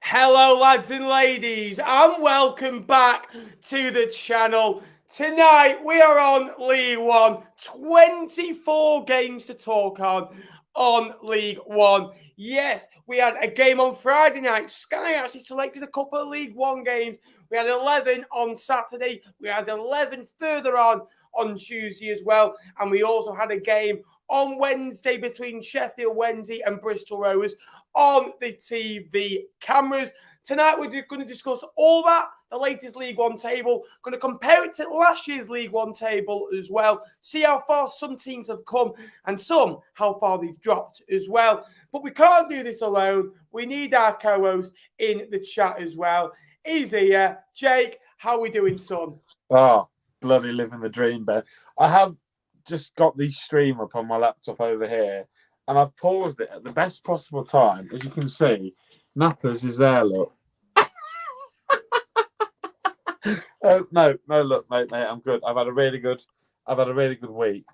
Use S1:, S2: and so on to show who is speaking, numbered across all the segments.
S1: Hello, lads and ladies, and welcome back to the channel. Tonight we are on League One. 24 games to talk on League One. Yes, we had a game on Friday night. Sky actually selected a couple of League One games. We had 11 on Saturday. We had 11 further on Tuesday as well. And we also had a game on Wednesday between Sheffield Wednesday and Bristol Rovers on the TV cameras. Tonight we're going to discuss all that, the latest League One table, going to compare it to last year's League One table as well, see how far some teams have come and some how far they've dropped as well. But we can't do this alone. We need our co-host in the chat as well. He's here. Jake, how are we doing, son?
S2: Oh, bloody living the dream, Ben. I have just got the stream up on my laptop over here, and I've paused it at the best possible time. As you can see, Nappers is there, look. No, look, mate, I'm good. I've had a really good week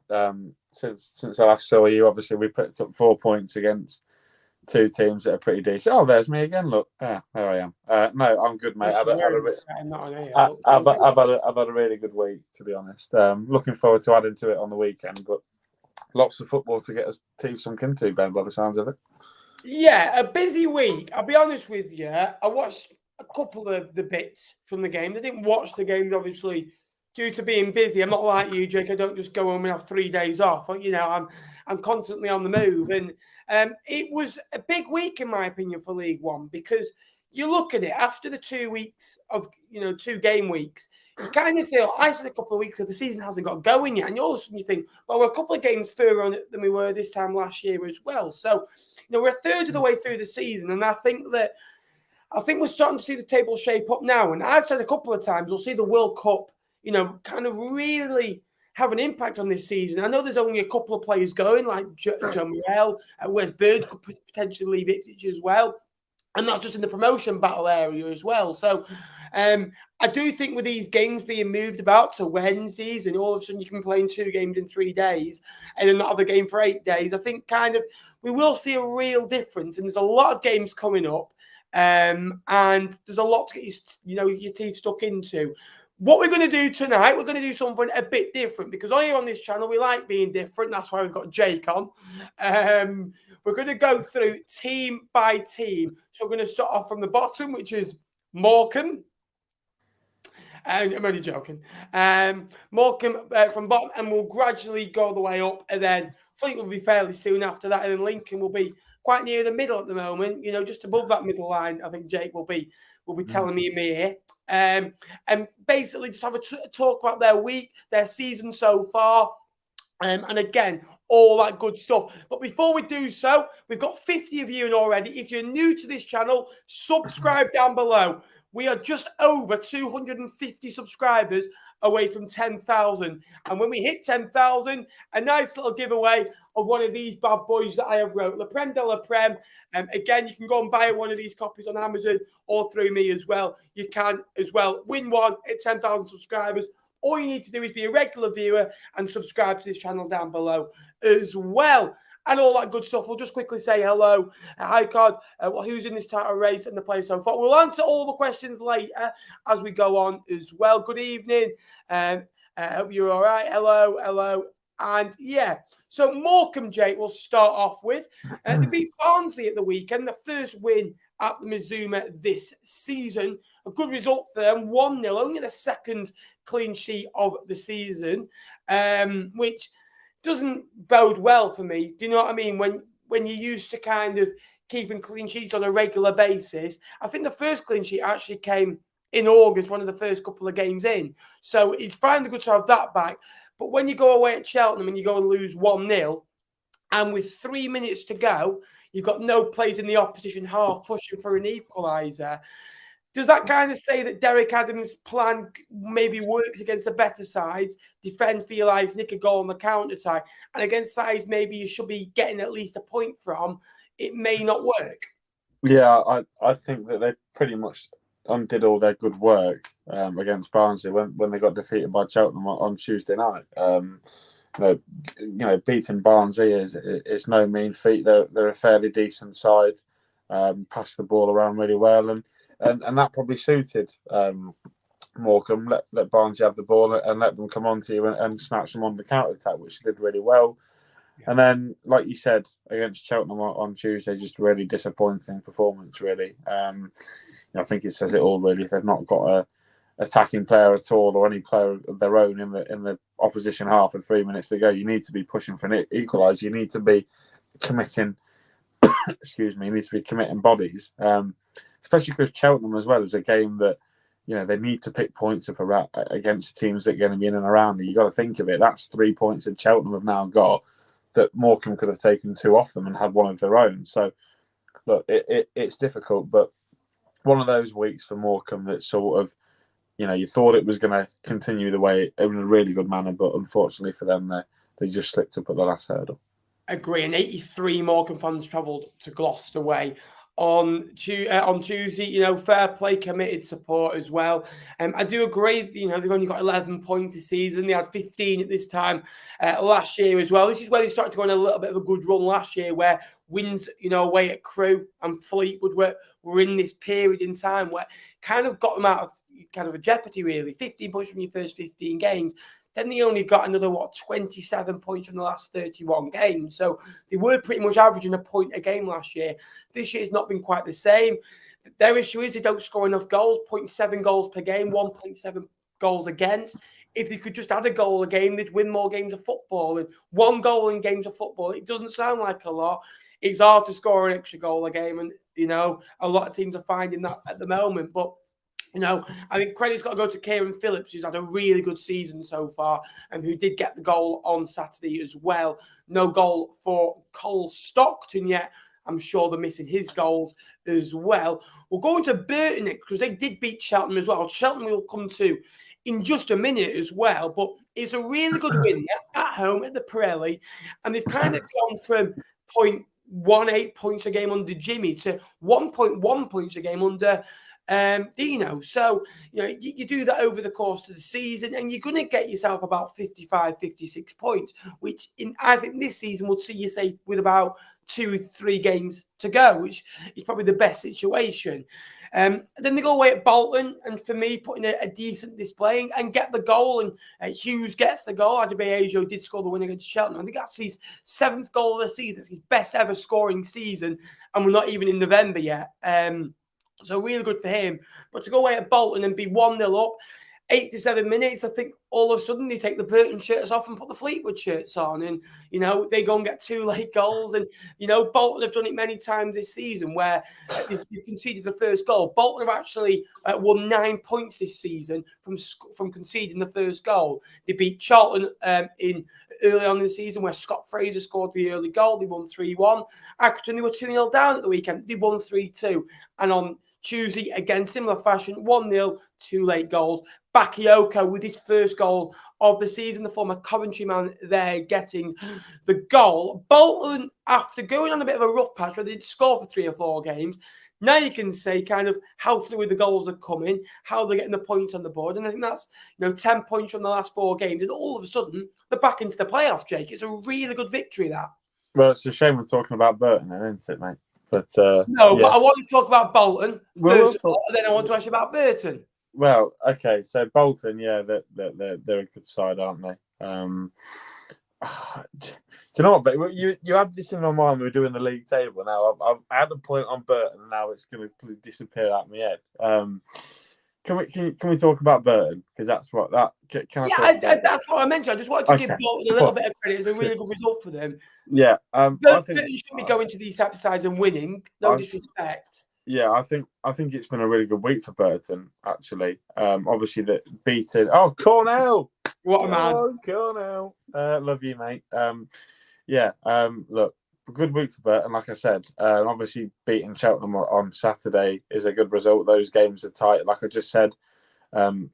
S2: since I last saw you. Obviously, we picked up 4 points against two teams that are pretty decent. Oh, there's me again. Look, there I am. No, I'm good, mate. I've had a really good week, to be honest. Looking forward to adding to it on the weekend, but lots of football to get us to sunk into, Ben, by the sounds of it.
S1: Yeah, a busy week. I'll be honest with you. I watched a couple of the bits from the game. I didn't watch the game, obviously, due to being busy. I'm not like you, Jake. I don't just go home and have 3 days off. You know, I'm constantly on the move. And it was a big week, in my opinion, for League One, because you look at it after the 2 weeks of, 2 game weeks, you kind of feel, I said a couple of weeks ago, the season hasn't got going yet. And all of a sudden you think, well, we're a couple of games further on it than we were this time last year as well. So, we're a third of the way through the season. And I think we're starting to see the table shape up now. And I've said a couple of times, we'll see the World Cup, kind of really have an impact on this season. I know there's only a couple of players going, like John Muriel, Wes Bird could potentially leave Ipswich as well. And that's just in the promotion battle area as well. So I do think with these games being moved about to Wednesdays and all of a sudden you can be playing 2 games in 3 days and then not have a game for 8 days, I think kind of we will see a real difference. And there's a lot of games coming up and there's a lot to get your teeth stuck into. What we're going to do tonight, we're going to do something a bit different because here on this channel, we like being different. That's why we've got Jake on. We're going to go through team by team. So we're going to start off from the bottom, which is Morecambe. I'm only joking. Morecambe from bottom, and we'll gradually go the way up. And then Fleetwood will be fairly soon after that. And then Lincoln will be quite near the middle at the moment, just above that middle line. I think Jake will be telling me here. And basically just have a talk about their week, their season so far. And again, all that good stuff. But before we do so, we've got 50 of you in already. If you're new to this channel, subscribe down below. We are just over 250 subscribers away from 10,000. And when we hit 10,000, a nice little giveaway of one of these bad boys that I have wrote, La Prem de la Prem. Again, you can go and buy one of these copies on Amazon or through me as well. You can as well win one at 10,000 subscribers. All you need to do is be a regular viewer and subscribe to this channel down below as well. And all that good stuff. We'll just quickly say hello. Hi, Cod. Who's in this title race and the play so far? We'll answer all the questions later as we go on as well. Good evening. I hope you're all right. Hello. And yeah, so Morecambe, Jake, we'll start off with. They beat Barnsley at the weekend, the first win at the Mazuma this season. A good result for them, 1-0, only the second clean sheet of the season, which doesn't bode well for me. Do you know what I mean? When you're used to kind of keeping clean sheets on a regular basis. I think the first clean sheet actually came in August, one of the first couple of games in. So it's finally good to have that back. But when you go away at Cheltenham and you go and lose 1-0, and with 3 minutes to go, you've got no players in the opposition half pushing for an equaliser. Does that kind of say that Derek Adams' plan maybe works against the better sides, defend for your lives, nick a goal on the counter-attack, and against sides maybe you should be getting at least a point from, it may not work?
S2: Yeah, I think that they pretty much undid all their good work against Barnsley when they got defeated by Cheltenham on Tuesday night. Beating Barnsley is no mean feat. They're a fairly decent side. passed the ball around really well, and that probably suited Morecambe. Let Barnsley have the ball and let them come onto you and snatch them on the counter attack, which they did really well. And then, like you said, against Cheltenham on Tuesday, just a really disappointing performance, really. I think it says it all, really. If they've not got a attacking player at all or any player of their own in the opposition half with 3 minutes to go, you need to be pushing for an equaliser. You need to be committing, you need to be committing bodies, especially because Cheltenham as well is a game that, they need to pick points up against teams that are going to be in and around. You got to think of it. That's 3 points that Cheltenham have now got that Morecambe could have taken 2 off them and had one of their own. So, look, it's difficult, but one of those weeks for Morecambe that sort of, you thought it was going to continue the way in a really good manner, but unfortunately for them, they just slipped up at the last hurdle.
S1: Agree. And 83 Morecambe fans travelled to Gloucester way on Tuesday. Fair play, committed support as well. I do agree. They've only got 11 points this season. They had 15 at this time last year as well. This is where they started to go on a little bit of a good run last year, where wins, away at Crewe and Fleetwood were in this period in time where kind of got them out of kind of a jeopardy, really. 15 points from your first 15 games. Then they only got another, 27 points from the last 31 games. So they were pretty much averaging a point a game last year. This year has not been quite the same. Their issue is they don't score enough goals, 0.7 goals per game, 1.7 goals against. If they could just add a goal a game, they'd win more games of football. And 1 goal in games of football, it doesn't sound like a lot. It's hard to score an extra goal a game. And, a lot of teams are finding that at the moment. But I think credit's got to go to Kieran Phillips, who's had a really good season so far and who did get the goal on Saturday as well. No goal for Cole Stockton yet. I'm sure they're missing his goals as well. We'll go into Burton because they did beat Cheltenham as well. Cheltenham we'll come to in just a minute as well, but it's a really good win at home at the Pirelli, and they've kind of gone from 0.18 points a game under Jimmy to 1.1 points a game under Dino. So, you do that over the course of the season and you're going to get yourself about 55, 56 points, which I think this season will see you say with about 2-3 games to go, which is probably the best situation. Then they go away at Bolton, and for me, putting a decent display and get the goal, and Hughes gets the goal. Adebayo did score the win against Cheltenham. I think that's his 7th goal of the season. It's his best ever scoring season, and we're not even in November yet. So really good for him. But to go away at Bolton and be 1-0 up, 87 minutes, I think all of a sudden they take the Burton shirts off and put the Fleetwood shirts on. And, they go and get 2 late goals. And, Bolton have done it many times this season where they've conceded the first goal. Bolton have actually won 9 points this season from conceding the first goal. They beat Charlton in early on in the season where Scott Fraser scored the early goal. They won 3-1. Accrington, they were 2-0 down at the weekend. They won 3-2. And on Tuesday, again, similar fashion, 1-0, 2 late goals. Bakayoko with his first goal of the season, the former Coventry man there getting the goal. Bolton, after going on a bit of a rough patch where they'd score for 3 or 4 games, now you can say kind of how fluid the goals are coming, how they're getting the points on the board. And I think that's, 10 points from the last 4 games. And all of a sudden, they're back into the playoffs, Jake. It's a really good victory, that.
S2: Well, it's a shame we're talking about Burton then, isn't it, mate? But
S1: no, yeah. But I want to talk about Bolton first of all, and then I want to ask you about Burton.
S2: Well, okay, so Bolton, yeah, they're a good side, aren't they? Do you know what? But you had this in my mind when we were doing the league table. Now I've had a point on Burton, and now it's going to disappear out of my head. Can we talk about Burton? Because that's what that.
S1: That's what I mentioned. I just wanted to give Bolton a little bit of credit. It's a really good result for them.
S2: Yeah,
S1: Burton shouldn't be going to these type of sides and winning. No disrespect.
S2: Yeah, I think it's been a really good week for Burton, actually. Obviously, that beating. Oh, Cornell!
S1: What a man!
S2: Oh, Cornell! Love you, mate. Look, a good week for Burton, like I said. Obviously, beating Cheltenham on Saturday is a good result. Those games are tight, like I just said.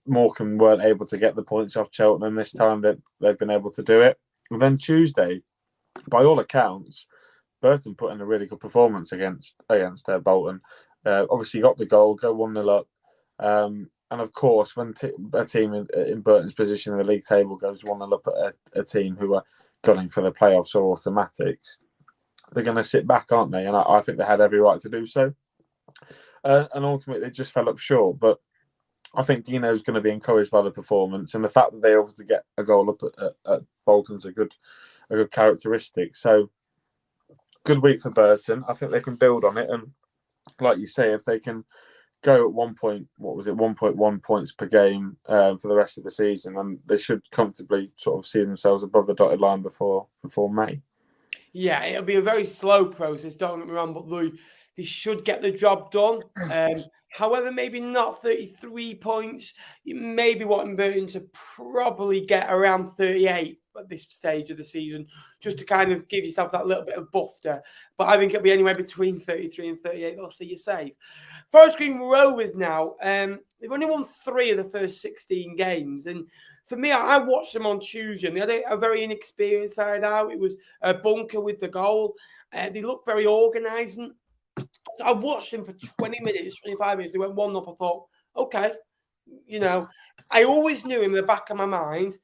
S2: Morecambe weren't able to get the points off Cheltenham this time. That they've been able to do it. And then Tuesday, by all accounts, Burton put in a really good performance against Bolton. Obviously, got the goal, go 1-0 up. And of course, when a team in Burton's position in the league table goes 1-0 up at a team who are gunning for the playoffs or automatics, they're going to sit back, aren't they? And I think they had every right to do so. And ultimately, they just fell up short. But I think Dino's going to be encouraged by the performance, and the fact that they obviously get a goal up at Bolton's a good characteristic. So, good week for Burton. I think they can build on it, and like you say, if they can go at 1.1 points per game for the rest of the season, and they should comfortably sort of see themselves above the dotted line before May.
S1: Yeah, it'll be a very slow process, don't get me wrong, but they should get the job done. However, maybe not 33 points. You may be wanting Burton to probably get around 38 at this stage of the season, just to kind of give yourself that little bit of buffer. But I think it'll be anywhere between 33 and 38. They'll see you safe. Forest Green Rovers now, they've only won 3 of the first 16 games. And for me, I watched them on Tuesday, and they had a very inexperienced side out. It was a Bunker with the goal. They looked very organised. I watched them for 20 minutes, 25 minutes. They went 1-0. I thought, okay, I always knew in the back of my mind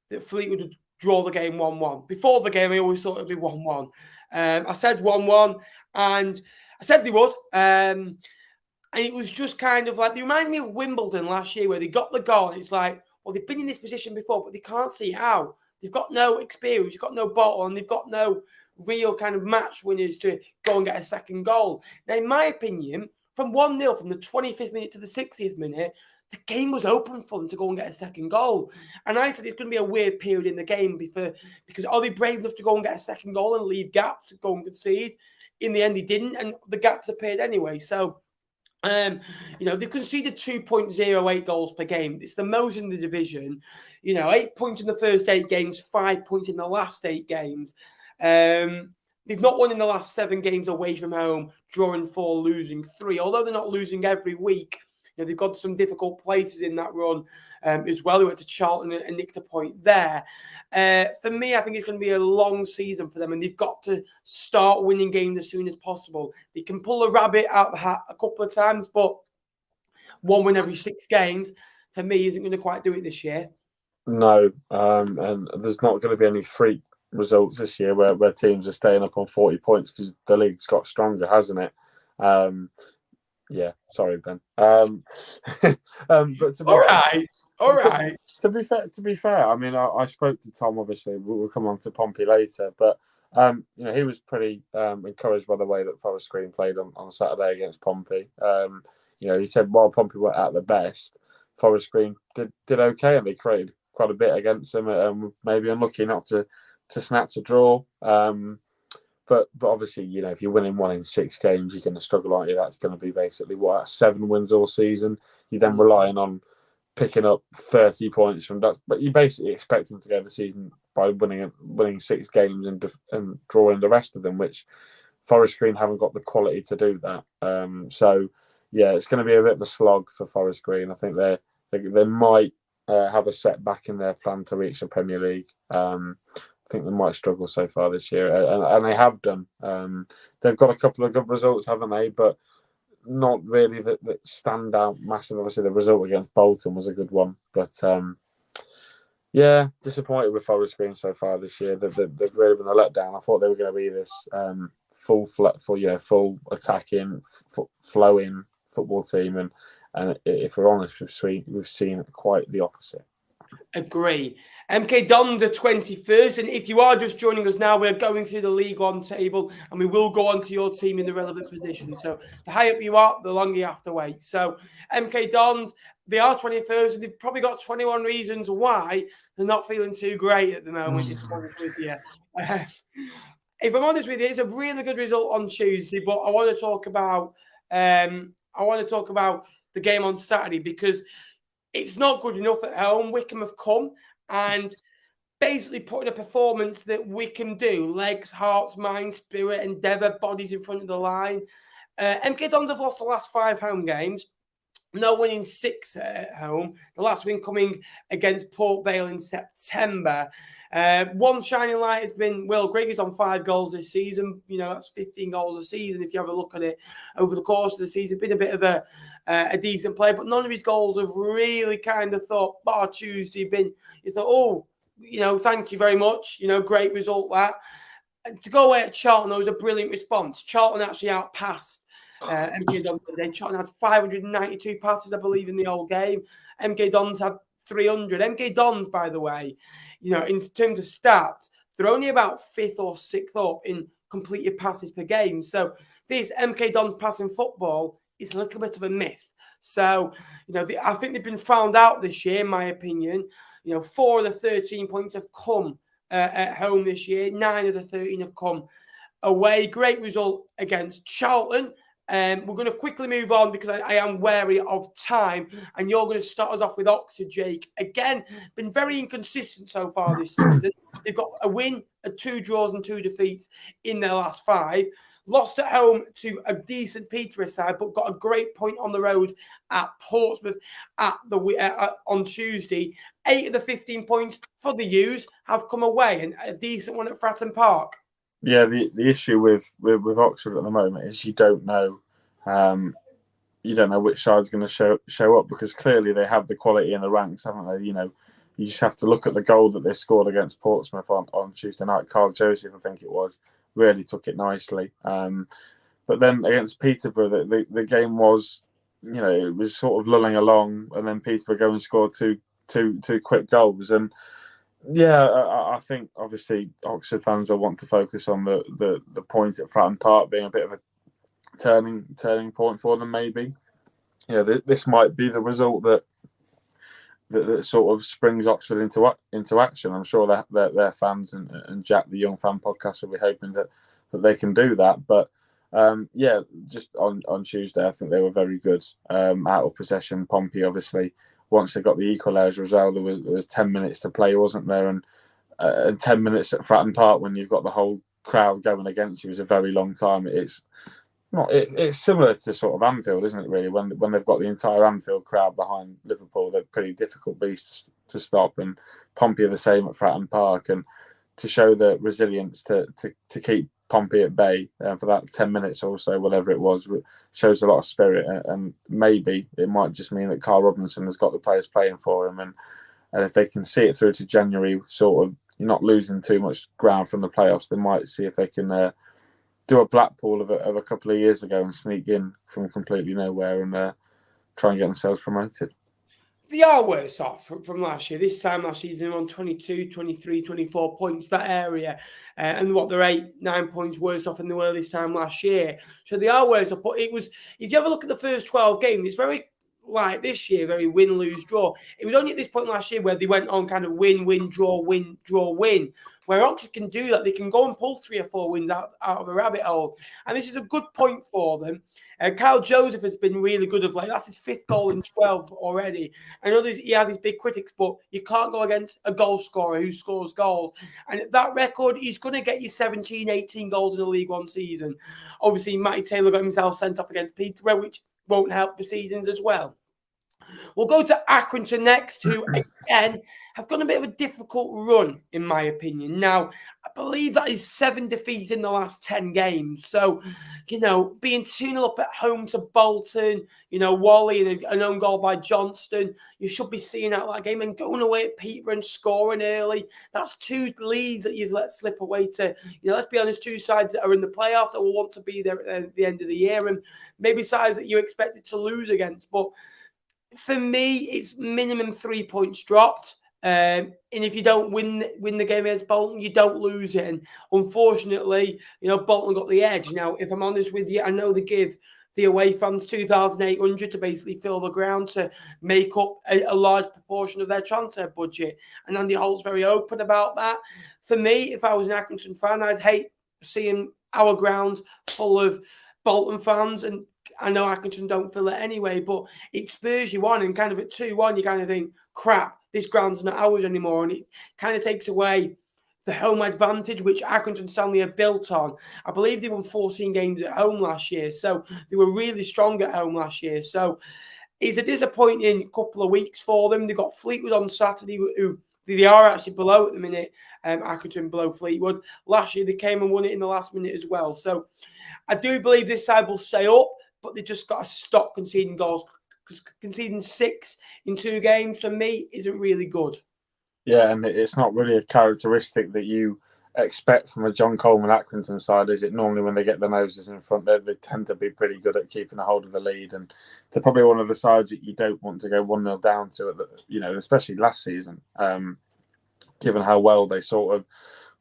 S1: that Fleetwood would draw the game 1-1. Before the game, I always thought it would be 1-1. I said 1-1, and I said they would. And it was just kind of like, they reminded me of Wimbledon last year where they got the goal, and it's like, well, they've been in this position before, but they can't see how. They've got no experience, they've got no bottle, and they've got no real kind of match winners to go and get a second goal. Now, in my opinion, from 1-0, from the 25th minute to the 60th minute, the game was open for them to go and get a second goal. And I said it's going to be a weird period in the game because are they brave enough to go and get a second goal and leave gaps to go and concede? In the end, they didn't, and the gaps appeared anyway. So, they've conceded 2.08 goals per game. It's the most in the division. 8 points in the first 8 games, 5 points in the last 8 games. They've not won in the last 7 games away from home, drawing 4, losing 3. Although they're not losing every week, they've got some difficult places in that run as well. They went to Charlton and nicked a point there. For me, I think it's going to be a long season for them, and they've got to start winning games as soon as possible. They can pull a rabbit out the hat a couple of times, but 1 win every 6 games, for me, isn't going to quite do it this year. No,
S2: and there's not going to be any freak results this year where teams are staying up on 40 points because the league's got stronger, hasn't it? Yeah, sorry, Ben. But to be
S1: all right.
S2: To be fair, I mean, I spoke to Tom. Obviously, we'll come on to Pompey later, but he was pretty encouraged by the way that Forest Green played on Saturday against Pompey. He said while Pompey weren't at their best, Forest Green did okay, and they created quite a bit against them. Maybe unlucky not to snatch a draw. But obviously, if you're winning 1 in 6 games, you're going to struggle, aren't you? That's going to be basically 7 wins all season. You're then relying on picking up 30 points from that, but you're basically expecting to go the season by winning 6 games and drawing the rest of them, which Forest Green haven't got the quality to do that. So yeah, it's going to be a bit of a slog for Forest Green. I think they might have a setback in their plan to reach the Premier League. I think they might struggle so far this year, and they have done. They've got a couple of good results, haven't they? But not really that stand out massive. Obviously, the result against Bolton was a good one, but disappointed with Forest Green so far this year. They've really been a letdown. I thought they were going to be this full attacking, flowing football team, and if we're honest, we've seen quite the opposite.
S1: Agree. MK Dons are 21st, and if you are just joining us now, we're going through the League One table, and we will go on to your team in the relevant position. So the higher up you are, the longer you have to wait. So MK Dons, they are 21st, and they've probably got 21 reasons why they're not feeling too great at the moment. If I'm honest with you, it's a really good result on Tuesday, but I want to talk about the game on Saturday because it's not good enough at home. Wycombe have come and basically put in a performance that Wycombe do. Legs, hearts, mind, spirit, endeavour, bodies in front of the line. MK Dons have lost the last 5 home games. No winning 6 at home. The last win coming against Port Vale in September. One shining light has been Will Grigg. He's on 5 goals this season. That's 15 goals a season if you have a look at it over the course of the season. Been a bit of a decent play, but none of his goals have really kind of thought, bar Tuesday, you thought, thank you very much. Great result that. to go away at Charlton, that was a brilliant response. Charlton actually outpassed MK Dons today. Charlton had 592 passes, I believe, in the whole game. MK Dons had 300. MK Dons, by the way, in terms of stats, they're only about 5th or 6th up in completed passes per game. So this MK Dons passing football is a little bit of a myth. So, I think they've been found out this year, in my opinion. 4 of the 13 points have come at home this year. 9 of the 13 have come away. Great result against Charlton. We're going to quickly move on because I am wary of time, and you're going to start us off with Oxford, Jake. Again, been very inconsistent so far this season. They've got a win, 2 draws and 2 defeats in their last 5. Lost at home to a decent Peterborough side, but got a great point on the road at Portsmouth on Tuesday. 8 of the 15 points for the U's have come away, and a decent one at Fratton Park.
S2: Yeah, the issue with Oxford at the moment is you don't know which side's going to show up, because clearly they have the quality in the ranks, haven't they? You just have to look at the goal that they scored against Portsmouth on Tuesday night. Carl Joseph, I think it was, really took it nicely. But then against Peterborough, the game was, it was sort of lulling along, and then Peterborough go and score two quick goals. And yeah, I think obviously Oxford fans will want to focus on the point at Fratton Park being a bit of a turning point for them, maybe. This might be the result that sort of springs Oxford into action. I'm sure that their fans and Jack, the Young Fan Podcast, will be hoping that they can do that. But just on Tuesday, I think they were very good. Out of possession, Pompey obviously. Once they got the equaliser as well, there was 10 minutes to play, wasn't there? And 10 minutes at Fratton Park when you've got the whole crowd going against you is a very long time. It's similar to sort of Anfield, isn't it? Really, when they've got the entire Anfield crowd behind Liverpool, they're pretty difficult beasts to stop. And Pompey are the same at Fratton Park, and to show the resilience to keep Pompey at bay for that 10 minutes or so, whatever it was, shows a lot of spirit. And maybe it might just mean that Carl Robinson has got the players playing for him, and if they can see it through to January, sort of not losing too much ground from the playoffs, they might see if they can do a Blackpool of a couple of years ago and sneak in from completely nowhere and try and get themselves promoted.
S1: They are worse off from last year. This time last year, they were on 22, 23, 24 points, that area. And they're 8-9 points worse off than they were this time last year. So they are worse off. But it was, if you ever look at the first 12 games, it's very like this year, very win, lose, draw. It was only at this point last year where they went on kind of win, draw, win, draw, win. Where Oxford can do that, they can go and pull 3 or 4 wins out of a rabbit hole. And this is a good point for them. Kyle Joseph has been really good of late. That's his 5th goal in 12 already. I know he has his big critics, but you can't go against a goal scorer who scores goals. And at that record, he's going to get you 17, 18 goals in a League One season. Obviously, Matty Taylor got himself sent off against Peterborough, which won't help proceedings as well. We'll go to Accrington next, who, again, have got a bit of a difficult run, in my opinion. Now, I believe that is 7 defeats in the last 10 games. So, being 2-0 up at home to Bolton, Wally and an own goal by Johnston, you should be seeing out that game, and going away at Peterborough and scoring early. That's 2 leads that you've let slip away to, let's be honest, 2 sides that are in the playoffs that will want to be there at the end of the year, and maybe sides that you expected to lose against. But for me, it's minimum 3 points dropped. And if you don't win the game against Bolton, you don't lose it. And unfortunately, Bolton got the edge. Now, if I'm honest with you, I know they give the away fans $2,800 to basically fill the ground to make up a large proportion of their transfer budget. And Andy Holt's very open about that. For me, if I was an Accrington fan, I'd hate seeing our ground full of Bolton fans. And I know Accrington don't fill it anyway, but it spurs you on, and kind of at 2-1, you kind of think, crap, this ground's not ours anymore. And it kind of takes away the home advantage, which Accrington Stanley are built on. I believe they won 14 games at home last year, so they were really strong at home last year. So it's a disappointing couple of weeks for them. They got Fleetwood on Saturday, who they are actually below at the minute. Accrington below Fleetwood. Last year they came and won it in the last minute as well. So I do believe this side will stay up, but they just got to stop conceding goals, because conceding 6 in 2 games for me isn't really good.
S2: Yeah, and it's not really a characteristic that you expect from a John Coleman Accrington side, is it normally when they get their noses in front, they tend to be pretty good at keeping a hold of the lead, and they're probably one of the sides that you don't want to go 1-0 down to, especially last season, given how well they sort of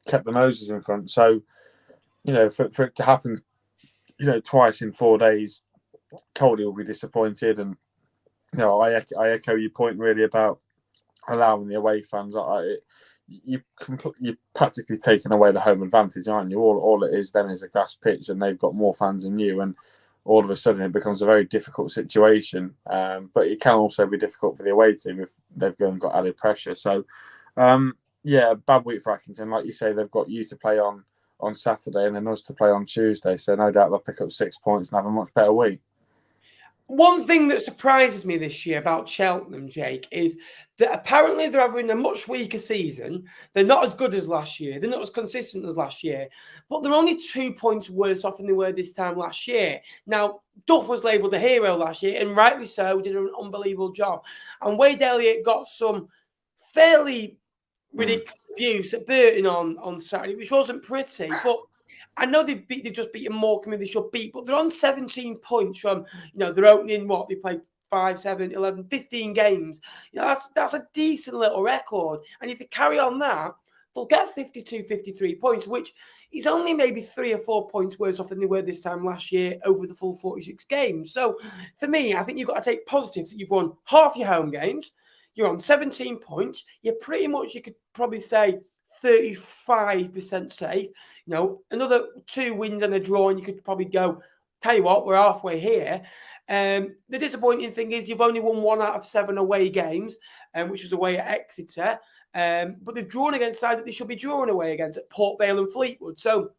S2: kept the noses in front. So, for it to happen, twice in 4 days, Coley will be disappointed, and I echo your point really about allowing the away fans. You're practically taking away the home advantage, aren't you? All it is then is a grass pitch, and they've got more fans than you, and all of a sudden it becomes a very difficult situation. But it can also be difficult for the away team if they've got added pressure. So, bad week for Accrington. Like you say, they've got you to play on Saturday and then us to play on Tuesday. So no doubt they'll pick up 6 points and have a much better week.
S1: One thing that surprises me this year about Cheltenham, Jake, is that apparently they're having a much weaker season. They're not as good as last year. They're not as consistent as last year. But they're only 2 points worse off than they were this time last year. Now, Duff was labelled a hero last year, and rightly so, did an unbelievable job. And Wade Elliott got some fairly ridiculous abuse at Burton on Saturday, which wasn't pretty. But I know they've just beaten Morecambe, who they should beat, but they're on 17 points from, their opening, they played 5, 7, 11, 15 games. That's a decent little record. And if they carry on that, they'll get 52, 53 points, which is only maybe 3 or 4 points worse off than they were this time last year over the full 46 games. So for me, I think you've got to take positives that you've won half your home games. You're on 17 points. You're pretty much, you could probably say, 35% safe. Another 2 wins and a draw, and you could probably go, tell you what, we're halfway here. The disappointing thing is you've only won 1 out of 7 away games, which was away at Exeter. But they've drawn against sides that they should be drawing away against, at Port Vale and Fleetwood. So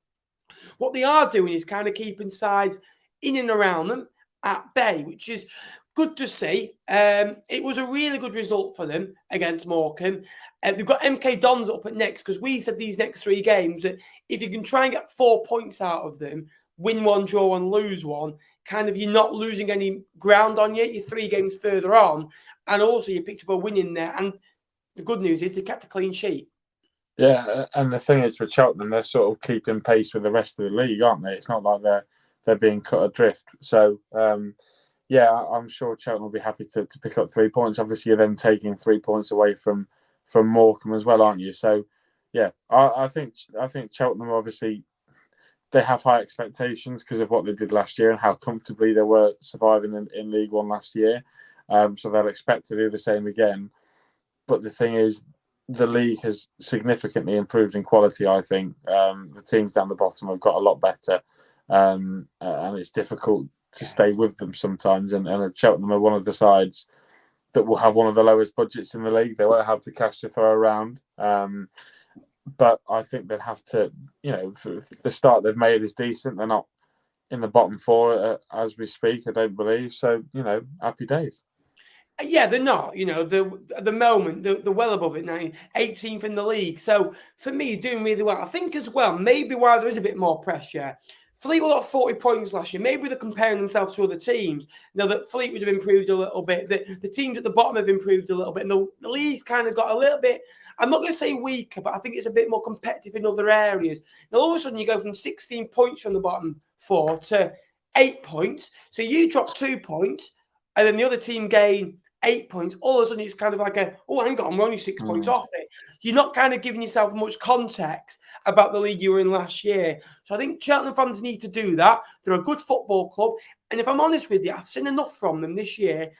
S1: what they are doing is kind of keeping sides in and around them at bay, which is good to see. It was a really good result for them against Morecambe. They've got MK Dons up at next, because we said these next 3 games that if you can try and get 4 points out of them, win 1, draw 1, lose 1, kind of you're not losing any ground on you. You're 3 games further on, and also you picked up a win in there. And the good news is they kept a clean sheet.
S2: Yeah, and the thing is with Cheltenham, they're sort of keeping pace with the rest of the league, aren't they? It's not like they're being cut adrift. So, I'm sure Cheltenham will be happy to pick up 3 points. Obviously, you're then taking 3 points away from Morecambe as well, aren't you? So, I think Cheltenham, obviously, they have high expectations because of what they did last year and how comfortably they were surviving in League One last year. So they'll expect to do the same again. But the thing is, the league has significantly improved in quality, I think. The teams down the bottom have got a lot better, and it's difficult to stay with them sometimes. And Cheltenham are one of the sides that will have one of the lowest budgets in the league. They won't have the cash to throw around. But I think they'd have to, the start they've made is decent. They're not in the bottom 4 as we speak, I don't believe. So, happy days.
S1: Yeah, they're not. At the moment, they're well above it now, 18th in the league. So for me, doing really well. I think as well, maybe while there is a bit more pressure, Fleetwood got 40 points last year. Maybe they're comparing themselves to other teams. That Fleetwood have improved a little bit. The teams at the bottom have improved a little bit. And the league's kind of got a little bit, I'm not going to say weaker, but I think it's a bit more competitive in other areas. Now, all of a sudden, you go from 16 points from the bottom 4 to 8 points. So you drop 2 points, and then the other team gain 8 points. All of a sudden, it's kind of like hang on, we're only 6 points off it. You're not kind of giving yourself much context about the league you were in last year. So I think Cheltenham fans need to do that. They're a good football club. And if I'm honest with you, I've seen enough from them this year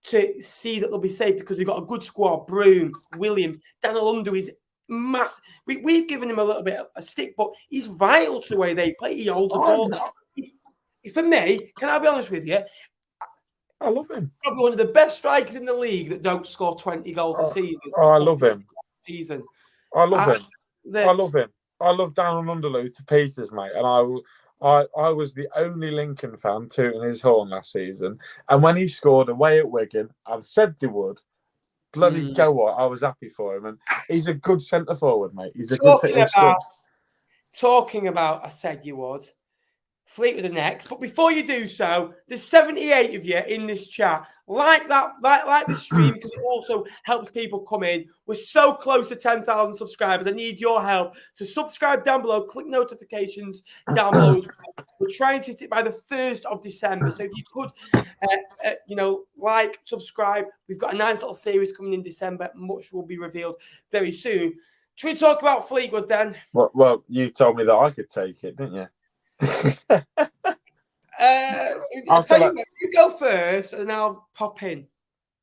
S1: to see that they'll be safe because they've got a good squad. Broom, Williams, Daniel Undu is massive. We've given him a little bit of a stick, but he's vital to the way they play. He holds the ball. For me, can I be honest with you?
S2: I love him.
S1: Probably one of the best strikers in the league that don't score 20 goals a season.
S2: I love him. I love him.
S1: I
S2: love him. I love Daniel Underloo to pieces, mate. And I was the only Lincoln fan tooting his horn last season. And when he scored away at Wigan, I've said they would. Bloody go what? I was happy for him. And he's a good centre forward, mate. He's a good centre forward.
S1: Talking about, I said you would. Fleetwood are next. But before you do so, there's 78 of you in this chat. Like the stream, because it also helps people come in. We're so close to 10,000 subscribers. I need your help. So subscribe down below, click notifications down below as well. We're trying to hit it by the 1st of December. So if you could, like, subscribe. We've got a nice little series coming in December. Much will be revealed very soon. Should we talk about Fleetwood then?
S2: Well, you told me that I could take it, didn't you?
S1: I'll tell you what, you go first and I'll pop in.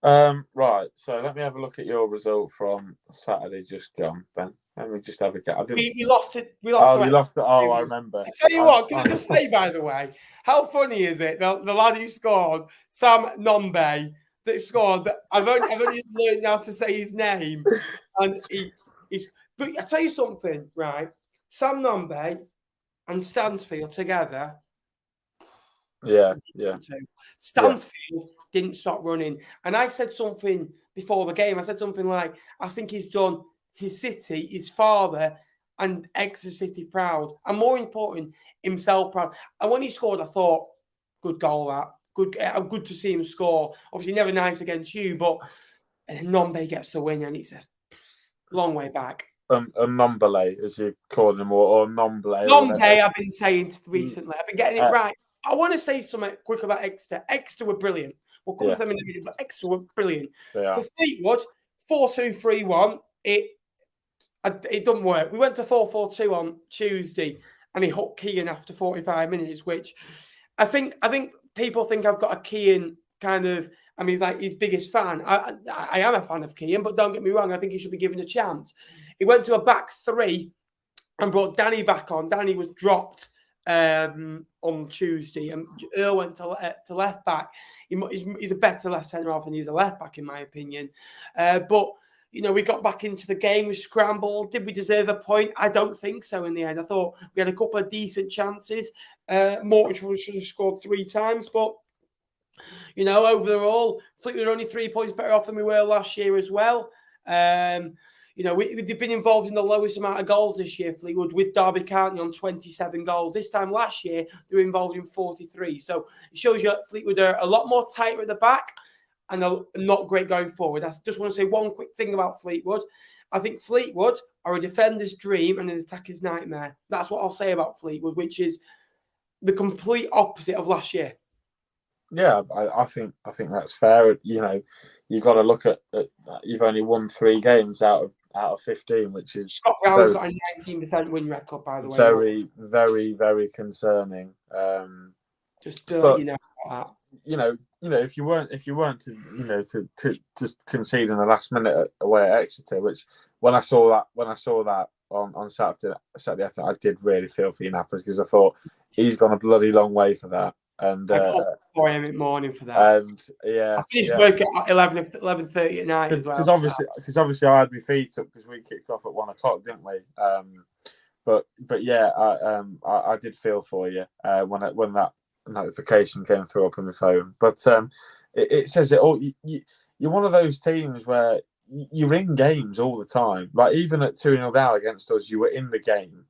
S2: Right, so let me have a look at your result from Saturday just gone, Ben. Let me just have a go.
S1: We lost it.
S2: You lost it. Oh, I remember.
S1: I tell you what, can I just say, by the way, how funny is it? The lad who scored, Sam Nombe, that scored, I've only just learned now to say his name. And he's. But I tell you something, right? Sam Nombe and Stansfield together.
S2: Yeah.
S1: Stansfield didn't stop running. And I said something before the game. I said something like, I think he's done his city, his father, and Exeter City proud. And more important, himself proud. And when he scored, I thought, good goal, that. Good to see him score. Obviously, never nice against you, but Nombe gets the win, and it's a long way back.
S2: A Nombele, as you call him, or Nomble.
S1: Nombe, I've been saying recently. I've been getting it right. I want to say something quick about Exeter. Exeter were brilliant. We'll come to them in a minute, but Exeter were brilliant. For Fleetwood, 4-2-3-1, it doesn't work. We went to 4-4-2 on Tuesday, and he hooked Keane after 45 minutes, which I think people think I've got a Keane kind of, I mean, like his biggest fan. I am a fan of Keane, but don't get me wrong, I think he should be given a chance. He went to a back three and brought Danny back on. Danny was dropped on Tuesday, and Earl went to left back. He's a better left centre half than he's a left back, in my opinion. But we got back into the game. We scrambled. Did we deserve a point? I don't think so. In the end, I thought we had a couple of decent chances. Morton should have scored 3 times, but overall, Fleetwood were only 3 points better off than we were last year as well. They've been involved in the lowest amount of goals this year, Fleetwood, with Derby County on 27 goals. This time last year, they were involved in 43. So it shows you Fleetwood are a lot more tighter at the back and are not great going forward. I just want to say one quick thing about Fleetwood. I think Fleetwood are a defender's dream and an attacker's nightmare. That's what I'll say about Fleetwood, which is the complete opposite of last year.
S2: Yeah, I think that's fair. You've got to look at you've only won 3 games out of 15, which is
S1: Scott Brown's got a 19% win record, by the way.
S2: Very, very, very concerning.
S1: Just to let you know about that.
S2: If you weren't to just concede in the last minute away at Exeter, which when I saw that on Saturday, I did really feel for your nappers, because I thought he's gone a bloody long way for that. And
S1: I got 4 a.m. in the morning for that. And I finished work at 11:30 at night as well.
S2: Because obviously I had my feet up because we kicked off at 1 o'clock, didn't we? But yeah, I did feel for you when that notification came through up on my phone. But it says it all. You're one of those teams where you're in games all the time. Like even at 2-0 down against us, you were in the game.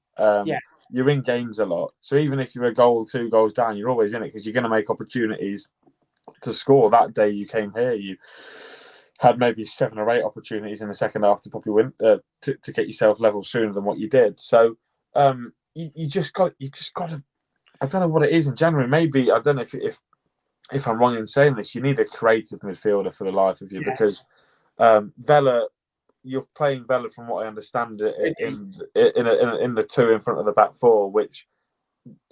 S2: You're in games a lot. So even if you're a goal, 2 goals down, you're always in it because you're going to make opportunities to score. That day you came here, you had maybe 7 or 8 opportunities in the second half to probably win to get yourself level sooner than what you did. So you just got to. I don't know what it is in January. Maybe I don't know if I'm wrong in saying this. You need a creative midfielder for the life of you, because Vela. You're playing Vela, from what I understand, in the 2 in front of the back 4, which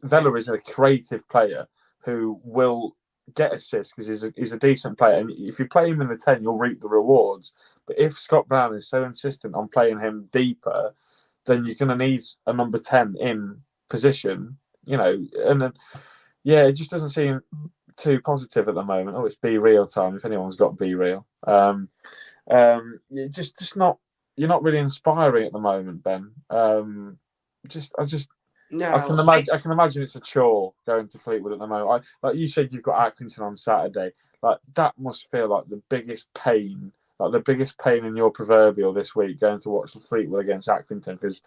S2: Vela is a creative player who will get assists because he's a decent player. And if you play him in the 10, you'll reap the rewards. But if Scott Brown is so insistent on playing him deeper, then you're going to need a number 10 in position, And then, it just doesn't seem too positive at the moment. It's Be Real time, if anyone's got Be Real. Just not. You're not really inspiring at the moment, Ben. I can imagine it's a chore going to Fleetwood at the moment. Like you said, you've got Accrington on Saturday. Like that must feel like the biggest pain in your proverbial this week, going to watch Fleetwood against Accrington, because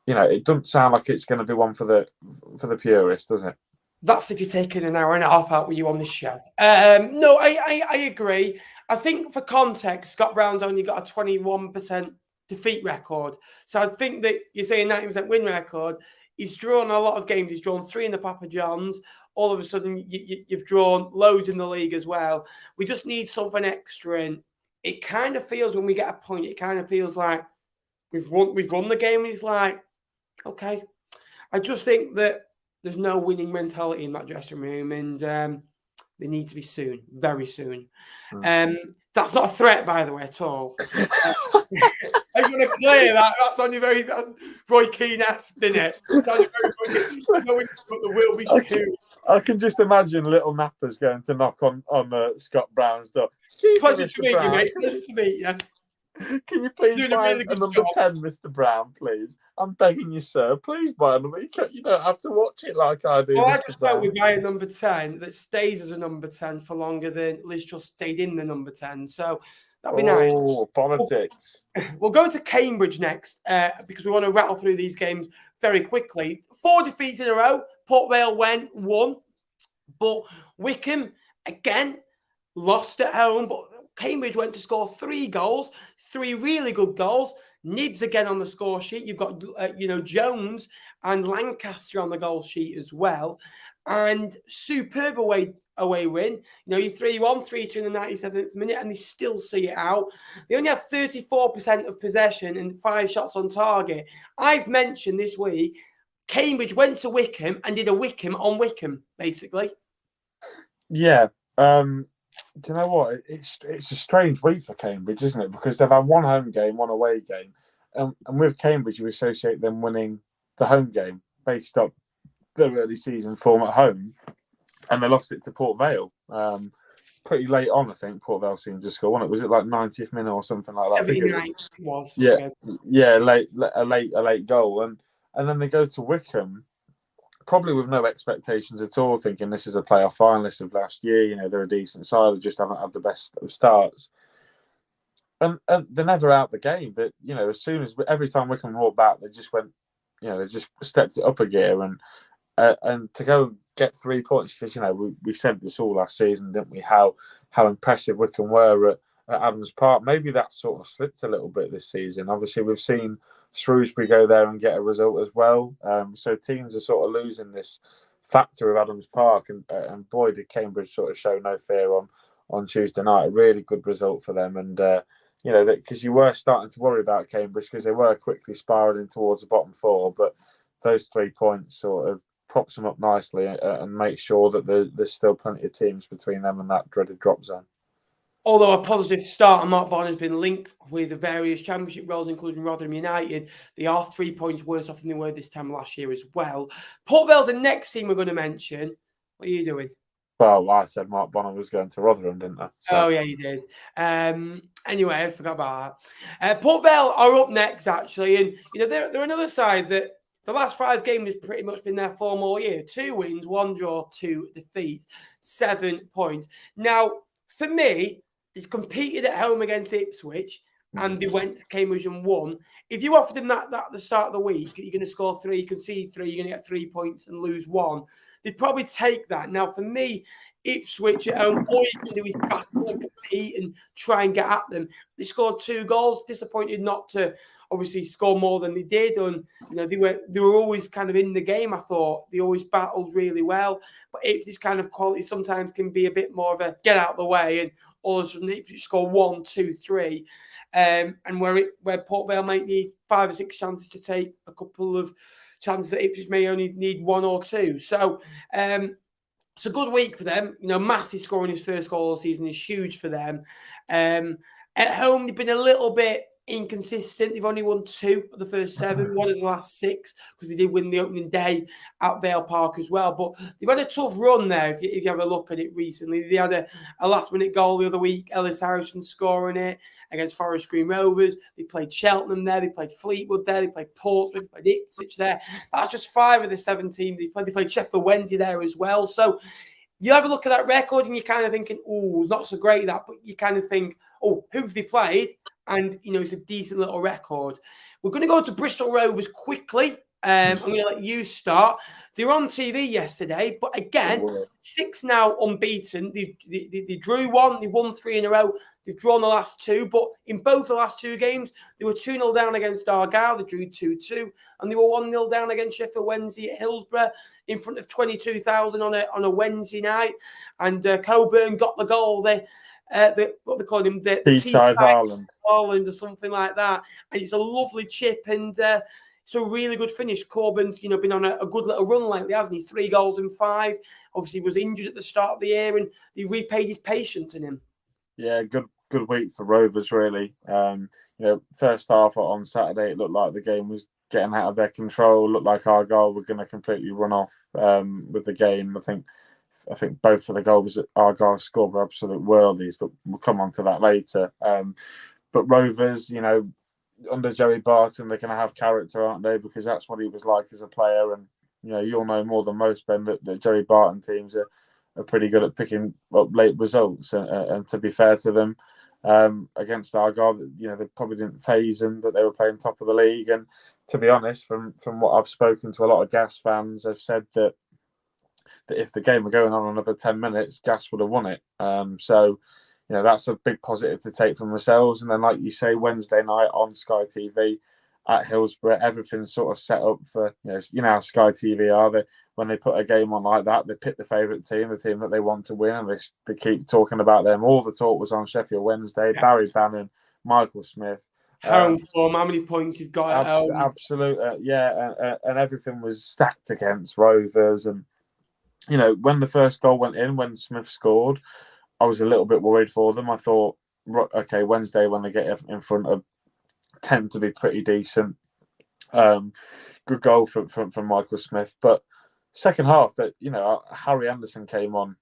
S2: it doesn't sound like it's going to be one for the purists, does it?
S1: That's if you're taking an hour and a half out with you on this show. No, I agree. I think for context, Scott Brown's only got a 21% defeat record. So I think that you're saying 90% win record. He's drawn a lot of games. He's drawn 3 in the Papa Johns. All of a sudden, you've drawn loads in the league as well. We just need something extra in. It kind of feels when we get a point, it kind of feels like we've won the game. And he's like, okay. I just think that there's no winning mentality in that dressing room, and they need to be soon, very soon. That's not a threat, by the way, at all. I just want to clear that. That's Roy Keane-esque, didn't it? That's very Roy Keane. But there will be soon.
S2: I can just imagine little nappers going to knock on Scott Brown's door.
S1: Pleasure to meet you, mate. Pleasure to meet you.
S2: Can you please buy a number 10, Mr. Brown, please? I'm begging you, sir. Please buy a number. You don't have to watch it like I do.
S1: Well, I just hope we buy a number 10 that stays as a number 10 for longer than Liz just stayed in the number 10. So that'd be nice.
S2: Oh, politics.
S1: We'll go to Cambridge next because we want to rattle through these games very quickly. 4 defeats in a row. Port Vale won. But Wycombe, again, lost at home. But Cambridge went to score 3 goals, 3 really good goals. Nibs again on the score sheet. You've got, Jones and Lancaster on the goal sheet as well. And superb away win. You're 3-1, 3-2 in the 97th minute, and they still see it out. They only have 34% of possession and 5 shots on target. I've mentioned this week, Cambridge went to Wycombe and did a Wycombe on Wycombe, basically.
S2: Yeah. Do you know what? It's a strange week for Cambridge, isn't it? Because they've had 1 home game, 1 away game. And with Cambridge, you associate them winning the home game based on their early season form at home. And they lost it to Port Vale. Pretty late on, I think, Port Vale seemed to score. Was it like 90th minute or something like that?
S1: 79th was.
S2: Yeah, a late goal. And then they go to Wycombe, probably with no expectations at all, thinking this is a playoff finalist of last year. They're a decent side. They just haven't had the best of starts. And they're never out the game. That every time Wycombe brought back, they just went, they just stepped it up a gear and to go and get 3 points because we said this all last season, didn't we? How impressive Wycombe were at Adams Park. Maybe that sort of slipped a little bit this season. Obviously, we've seen Shrewsbury go there and get a result as well. So teams are sort of losing this factor of Adams Park, and boy, did Cambridge sort of show no fear on Tuesday night. A really good result for them, and because you were starting to worry about Cambridge because they were quickly spiralling towards the bottom 4, but those 3 points sort of props them up nicely and make sure that there's still plenty of teams between them and that dreaded drop zone.
S1: Although a positive start, and Mark Bond has been linked with the various championship roles, including Rotherham United, they are 3 points worse off than they were this time last year as well. Port Vale's the next team we're going to mention. What are you doing?
S2: Well, I said Mark Bonner was going to Rotherham, didn't I?
S1: So. Oh, yeah, you did. Anyway, I forgot about that. Port Vale are up next, actually. And, they're another side that the last 5 games has pretty much been their form all year. 2 wins, 1 draw, 2 defeats, 7 points. Now, for me, they've competed at home against Ipswich and they went to Cambridge and won. If you offered them that at the start of the week, you're going to score 3, concede 3, you're going to get 3 points and lose 1. They'd probably take that. Now, for me, Ipswich at home, all you can do is battle and compete and try and get at them. They scored 2 goals. Disappointed not to obviously score more than they did. And they were always kind of in the game. I thought they always battled really well. But Ipswich kind of quality sometimes can be a bit more of a get out of the way, and all of a sudden Ipswich score 1, 2, 3. And where Port Vale might need 5 or 6 chances to take a couple of chances that Ipswich may only need 1 or 2. So it's a good week for them. Massey scoring his first goal all season is huge for them. At home, they've been a little bit inconsistent. They've only won 2 of the first 7, 1 of the last 6, because they did win the opening day at Vale Park as well. But they've had a tough run there if you have a look at it recently. They had a last-minute goal the other week, Ellis Harrison scoring it against Forest Green Rovers. They played Cheltenham there. They played Fleetwood there. They played Portsmouth. They played Ipswich there. That's just 5 of the 7 teams they played. They played Sheffield Wednesday there as well. So you have a look at that record and you're kind of thinking, oh, not so great that. But you kind of think, oh, who've they played? And, it's a decent little record. We're going to go to Bristol Rovers quickly. I'm going to let you start. They were on TV yesterday, but again, 6 now unbeaten. They drew one, they won 3 in a row. They've drawn the last 2, but in both the last 2 games, they were 2-0 down against Argyle. They drew 2-2, and they were 1-0 down against Sheffield Wednesday at Hillsborough in front of 22,000 on a Wednesday night. And Coburn got the goal. What they call him, the
S2: Teesside
S1: Haaland or something like that. And it's a lovely chip, and it's a really good finish. Corbyn's, been on a good little run lately, hasn't he? 3 goals in 5. Obviously, he was injured at the start of the year, and they repaid his patience in him.
S2: Yeah, good week for Rovers, really. First half on Saturday, it looked like the game was getting out of their control. It looked like Argyle were going to completely run off with the game. I think both of the goals that Argyle scored were absolute worldies, but we'll come on to that later. But Rovers, under Joey Barton, they're going to have character, aren't they? Because that's what he was like as a player. And, you'll know more than most, Ben, that Joey Barton teams are pretty good at picking up late results. And to be fair to them, against Argyle, they probably didn't faze them that they were playing top of the league. And to be honest, from what I've spoken to a lot of Gas fans, they've said that if the game were going on another 10 minutes, Gas would have won it. So, that's a big positive to take from themselves. And then, like you say, Wednesday night on Sky TV at Hillsborough, everything's sort of set up for, how Sky TV are. When they put a game on like that, they pick the favourite team, the team that they want to win, and they keep talking about them. All the talk was on Sheffield Wednesday, Barry Bannon, Michael Smith.
S1: Home form, how many points you've got at home?
S2: Absolutely, and everything was stacked against Rovers. And, when the first goal went in, when Smith scored, I was a little bit worried for them. I thought, okay, Wednesday, when they get in front of, tend to be pretty decent. Good goal from Michael Smith. But second half, that Harry Anderson came on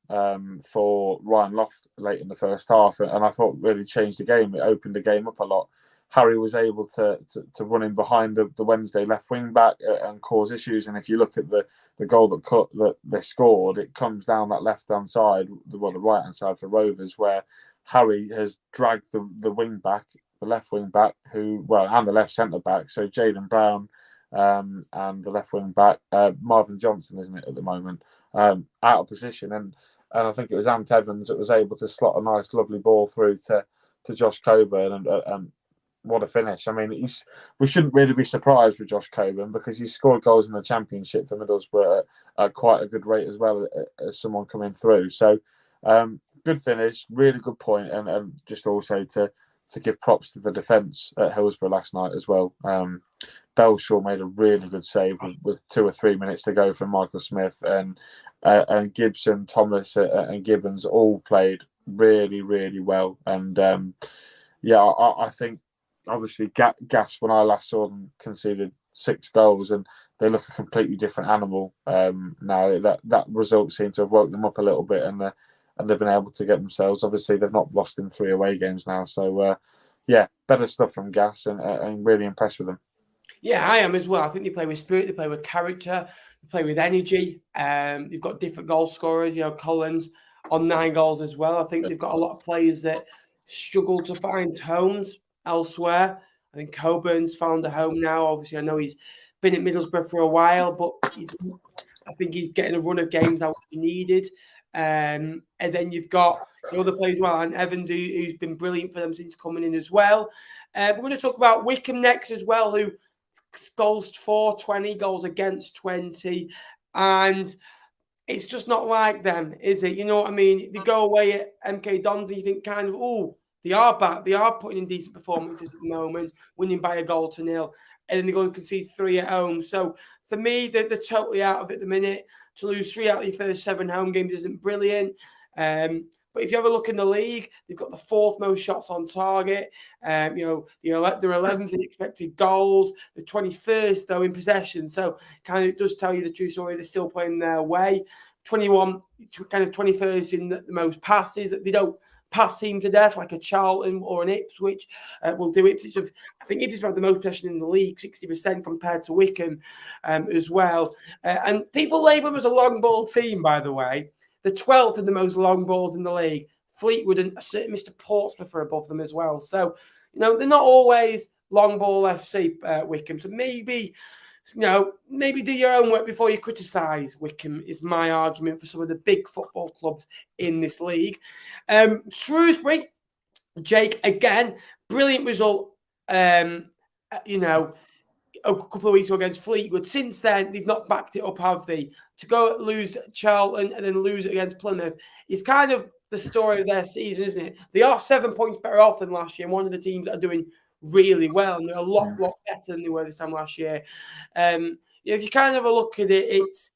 S2: for Ryan Loft late in the first half, and I thought really changed the game. It opened the game up a lot. Harry was able to run in behind the Wednesday left wing back and cause issues. And if you look at the goal that they scored, it comes down that left hand side, the right hand side for Rovers, where Harry has dragged the wing back, the left wing back, and the left centre back. So Jayden Brown and the left wing back, Marvin Johnson, isn't it at the moment, out of position. And I think it was Ant Evans that was able to slot a nice, lovely ball through to Josh Coburn, and what a finish. I mean, we shouldn't really be surprised with Josh Coburn, because he's scored goals in the Championship for Middlesbrough at quite a good rate as well as someone coming through. So good finish, really good point, and just also to give props to the defence at Hillsborough last night as well. Belshaw made a really good save with 2 or 3 minutes to go from Michael Smith, and Gibson, Thomas and Gibbons all played really, really well. And I think obviously Gas, when I last saw them, conceded 6 goals, and they look a completely different animal now. That result seemed to have woke them up a little bit, and they've been able to get themselves. Obviously, they've not lost in 3 away games now, so better stuff from Gas, and really impressed with them.
S1: Yeah, I am as well. I think they play with spirit, they play with character, they play with energy. They've got different goal scorers. Collins on 9 goals as well. I think they've got a lot of players that struggle to find homes elsewhere. I think Coburn's found a home now. Obviously, I know he's been at Middlesbrough for a while, but I think he's getting a run of games that he needed. And then you've got other players as well, and Evans, who's been brilliant for them since coming in as well. We're going to talk about Wycombe next as well, who goals for 20, goals against 20. And it's just not like them, is it? You know what I mean? They go away at MK Dons and you think kind of, they are back. They are putting in decent performances at the moment, winning by 1-0. And then they're going to concede 3 at home. So for me, they're totally out of it at the minute. To lose 3 out of your first 7 home games isn't brilliant. But if you have a look in the league, they've got the 4th most shots on target. They're 11th in expected goals. The 21st, though, in possession. So kind of does tell you the true story. They're still playing their way. 21st in the most passes. They don't pass team to death like a Charlton or an Ipswich will do. Ipswich I think Ipswich have the most possession in the league, 60% compared to Wycombe as well. And people label them as a long ball team, by the way. The 12th in the most long balls in the league. Fleetwood and Mr. Portsmouth are above them as well. So, they're not always long ball FC, Wycombe. So maybe maybe do your own work before you criticise Wycombe is my argument for some of the big football clubs in this league. Shrewsbury, Jake, again, brilliant result. A couple of weeks ago against Fleetwood. Since then, they've not backed it up, have they? To go lose Charlton and then lose it against Plymouth, it's kind of the story of their season, isn't it? They are 7 points better off than last year, and one of the teams that are doing really well, and they're a lot better than they were this time last year. If you kind of have a look at it, it's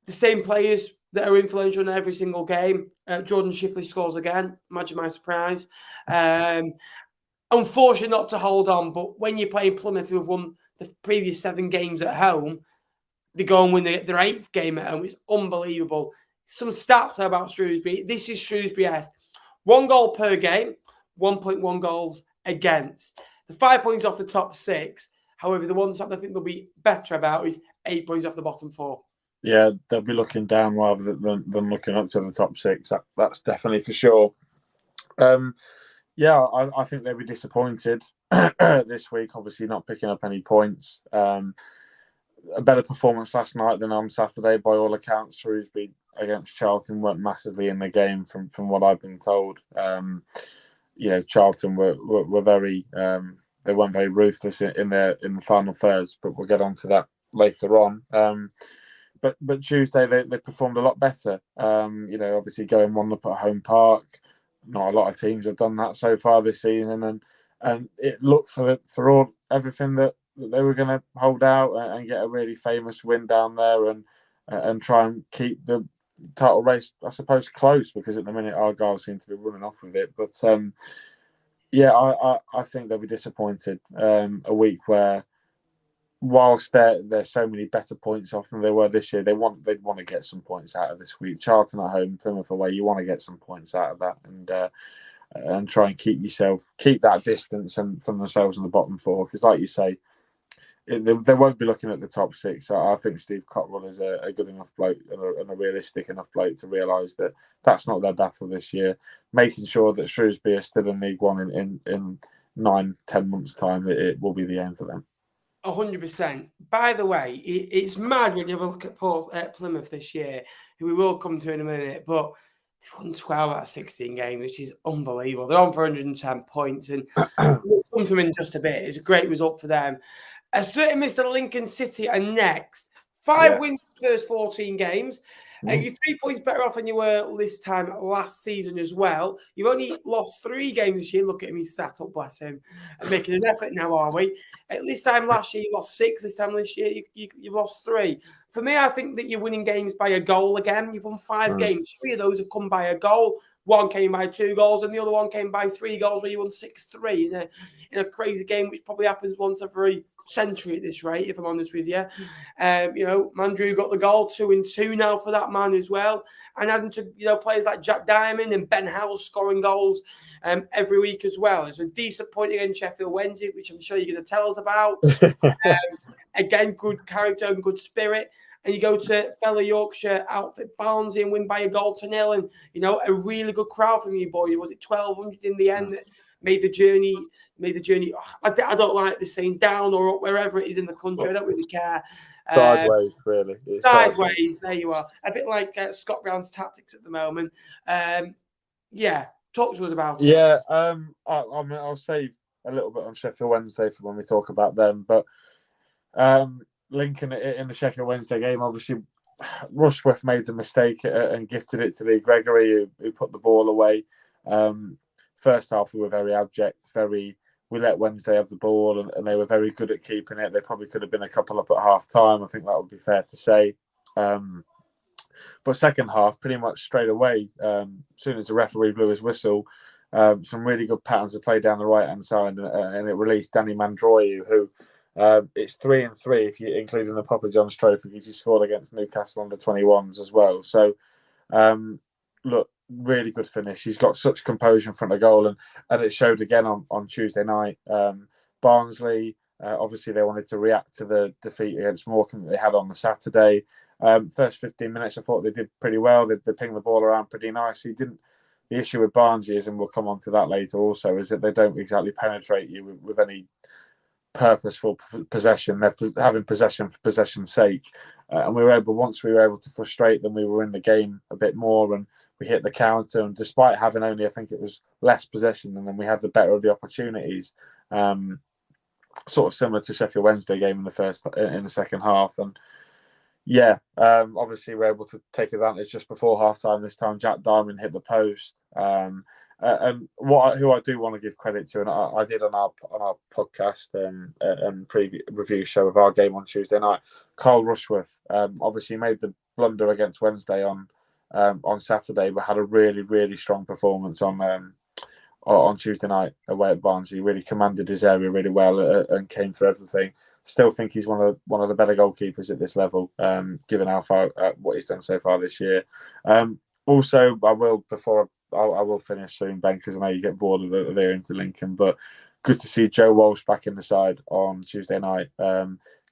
S1: the same players that are influential in every single game. Jordan Shipley scores again. Imagine my surprise. Unfortunate not to hold on, but when you're playing Plymouth, who have won the previous 7 games at home, they go and win their 8th game at home. It's unbelievable. Some stats about Shrewsbury. This is Shrewsbury-esque. 1 goal per game, 1.1 goals against. The 5 points off the top 6. However, the one that I think they'll be better about is 8 points off the bottom 4.
S2: Yeah, they'll be looking down rather than looking up to the top 6. That's definitely for sure. I think they'll be disappointed this week, obviously not picking up any points. A better performance last night than on Saturday by all accounts. Shrewsbury against Charlton weren't massively in the game from what I've been told. Charlton were very they weren't very ruthless in the final thirds, but we'll get on to that later on. But Tuesday they performed a lot better. Obviously going 1-up at home park. Not a lot of teams have done that so far this season, and it looked for everything that they were going to hold out and get a really famous win down there and try and keep the title race, I suppose, close, because at the minute Argyle seem to be running off with it. But I think they'll be disappointed. A week where, whilst there's so many better points off than they were this year, they'd want to get some points out of this week. Charlton at home, Plymouth away, you want to get some points out of that and try and keep that distance from themselves in the bottom 4. Because, like you say, they won't be looking at the top 6. I think Steve Cotterill is a good enough bloke and a realistic enough bloke to realise that that's not their battle this year. Making sure that Shrewsbury are still in League One in 9-10 months' time, it will be the aim for them.
S1: 100%. By the way, it's mad when you have a look at Plymouth this year, who we will come to in a minute, but they've won 12 out of 16 games, which is unbelievable. They're on for 110 points, and we'll come to them in just a bit. It's a great result for them. A certain Mr. Lincoln City are next. 5 wins in the first 14 games. You're 3 points better off than you were this time last season as well. You've only lost 3 games this year. Look at him, he's sat up, bless him. And making an effort now, are we? At this time last year, you lost 6. This time this year, you've lost 3. For me, I think that you're winning games by a goal again. You've won 5 games. 3 of those have come by a goal. 1 came by 2 goals, and the other one came by 3 goals, where you won 6-3 in a crazy game, which probably happens once every century at this rate, if I'm honest with you. Mandrew got the goal, 2-2 now for that man as well. And adding to players like Jack Diamond and Ben Howells scoring goals every week as well. It's a decent point against Sheffield Wednesday, which I'm sure you're going to tell us about. Again, good character and good spirit. And you go to fellow Yorkshire outfit Barnsley and win by 1-0, and a really good crowd from you, boy. Was it 1,200 in the end that made the journey? I don't like this saying down or up, wherever it is in the country. I don't really care.
S2: Sideways, really.
S1: Sideways. There you are. A bit like Scott Brown's tactics at the moment. Talk to us about it.
S2: Yeah, I'll save a little bit on Sheffield Wednesday for when we talk about them, but Lincoln in the Sheffield Wednesday game, obviously Rushworth made the mistake and gifted it to Lee Gregory, who put the ball away. First half we were very abject, we let Wednesday have the ball, and they were very good at keeping it. They probably could have been a couple up at half time. I think that would be fair to say. But second half, pretty much straight away, as soon as the referee blew his whistle, some really good patterns of play down the right-hand side, and it released Danny Mandroyu, who it's 3-3 if you're including the Papa John's Trophy, because he scored against Newcastle under-21s as well. So, look, really good finish. He's got such composure in front of goal, and it showed again on Tuesday night. Barnsley, obviously they wanted to react to the defeat against Morecambe that they had on the Saturday. First 15 minutes, I thought they did pretty well. They pinged the ball around pretty nicely. The issue with Barnsley is, and we'll come on to that later also, is that they don't exactly penetrate you with any purposeful possession. They're having possession for possession's sake, and once we were able to frustrate them, we were in the game a bit more, and we hit the counter. And despite having only, I think it was less possession, and then we had the better of the opportunities. Sort of similar to Sheffield Wednesday game in the second half, and yeah, obviously we're able to take advantage just before half time. This time, Jack Diamond hit the post. And who I do want to give credit to, and I did on our podcast and preview review show of our game on Tuesday night, Carl Rushworth. Obviously made the blunder against Wednesday on Saturday, but had a really, really strong performance on Tuesday night away at Barnsley. He really commanded his area really well and came for everything. Still think he's one of the better goalkeepers at this level, given how far what he's done so far this year. Also, I will finish soon, Ben, because I know you get bored of hearing to Lincoln. But good to see Joe Walsh back in the side on Tuesday night.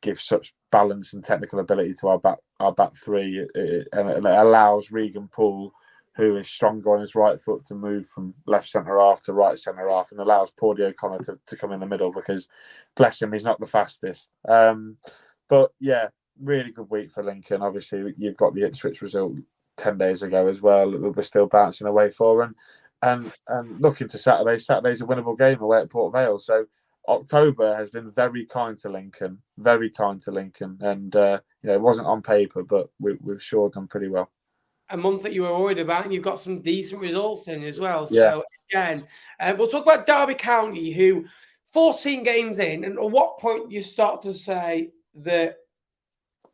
S2: Give such balance and technical ability to our back three, and it allows Regan Poole, who is stronger on his right foot, to move from left centre half to right centre half, and allows Paudie O'Connor to come in the middle, because bless him, he's not the fastest. But yeah, really good week for Lincoln. Obviously, you've got the Ipswich result 10 days ago as well that we're still bouncing away for, and looking to Saturday. Saturday's a winnable game away at Port Vale. So October has been very kind to Lincoln, and it wasn't on paper, but we've sure done pretty well.
S1: A month that you were worried about, and you've got some decent results in as well.
S2: Yeah.
S1: So again, we'll talk about Derby County, who 14 games in, and at what point you start to say that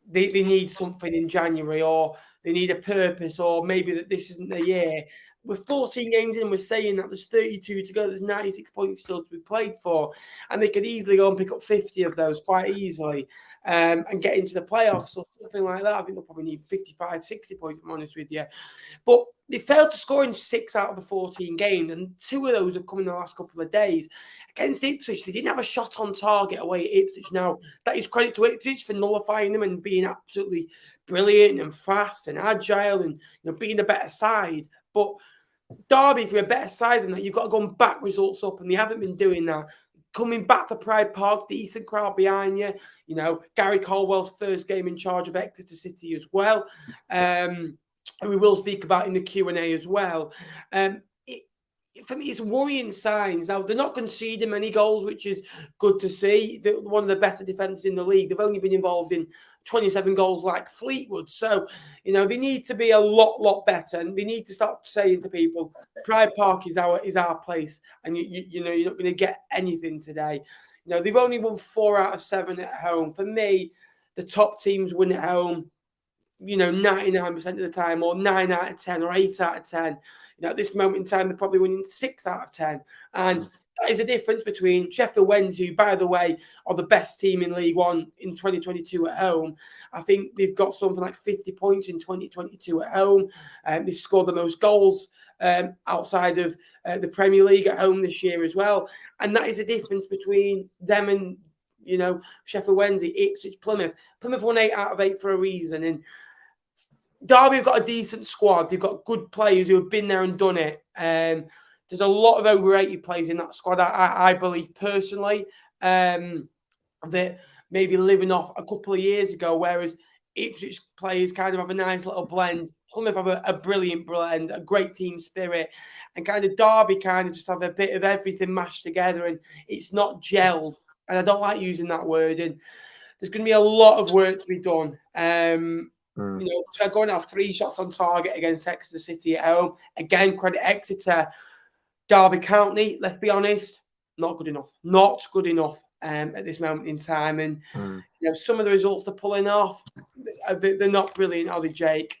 S1: they need something in January, or they need a purpose, or maybe that this isn't the year. We're 14 games in, we're saying that there's 32 to go, there's 96 points still to be played for, and they could easily go and pick up 50 of those quite easily and get into the playoffs or something like that. I think they'll probably need 55, 60 points, if I'm honest with you. But they failed to score in 6 out of the 14 games, and 2 of those have come in the last couple of days. Against Ipswich, they didn't have a shot on target away at Ipswich. Now, that is credit to Ipswich for nullifying them and being absolutely brilliant and fast and agile and being the better side. But Derby, if you're a better side than that, you've got to go and back results up, and they haven't been doing that. Coming back to Pride Park, decent crowd behind you. Gary Caldwell's first game in charge of Exeter City as well, who we will speak about in the Q&A as well. For me, it's worrying signs. Now, they're not conceding many goals, which is good to see. They're one of the better defences in the league. They've only been involved in 27 goals like Fleetwood. So, they need to be a lot better. And they need to start saying to people, Pride Park is our place. And, you're not going to get anything today. They've only won 4 out of 7 at home. For me, the top teams win at home, 99% of the time, or 9 out of 10, or 8 out of 10. At this moment in time, they're probably winning 6 out of 10. And that is a difference between Sheffield Wednesday, who, by the way, are the best team in League One in 2022 at home. I think they've got something like 50 points in 2022 at home. They've scored the most goals outside of the Premier League at home this year as well. And that is a difference between them and, Sheffield Wednesday, Ipswich, Plymouth. Plymouth won 8 out of 8 for a reason. And Derby have got a decent squad. They've got good players who have been there and done it. There's a lot of overrated players in that squad, I believe personally, that maybe living off a couple of years ago, whereas Ipswich players kind of have a nice little blend. Plymouth have a brilliant blend, a great team spirit, and kind of Derby kind of just have a bit of everything mashed together, and it's not gelled. And I don't like using that word. And there's going to be a lot of work to be done. They're going to have 3 shots on target against Exeter City at home. Again, credit Exeter. Derby County, let's be honest, not good enough. Not good enough at this moment in time. And some of the results they're pulling off, they're not brilliant, are they, Jake?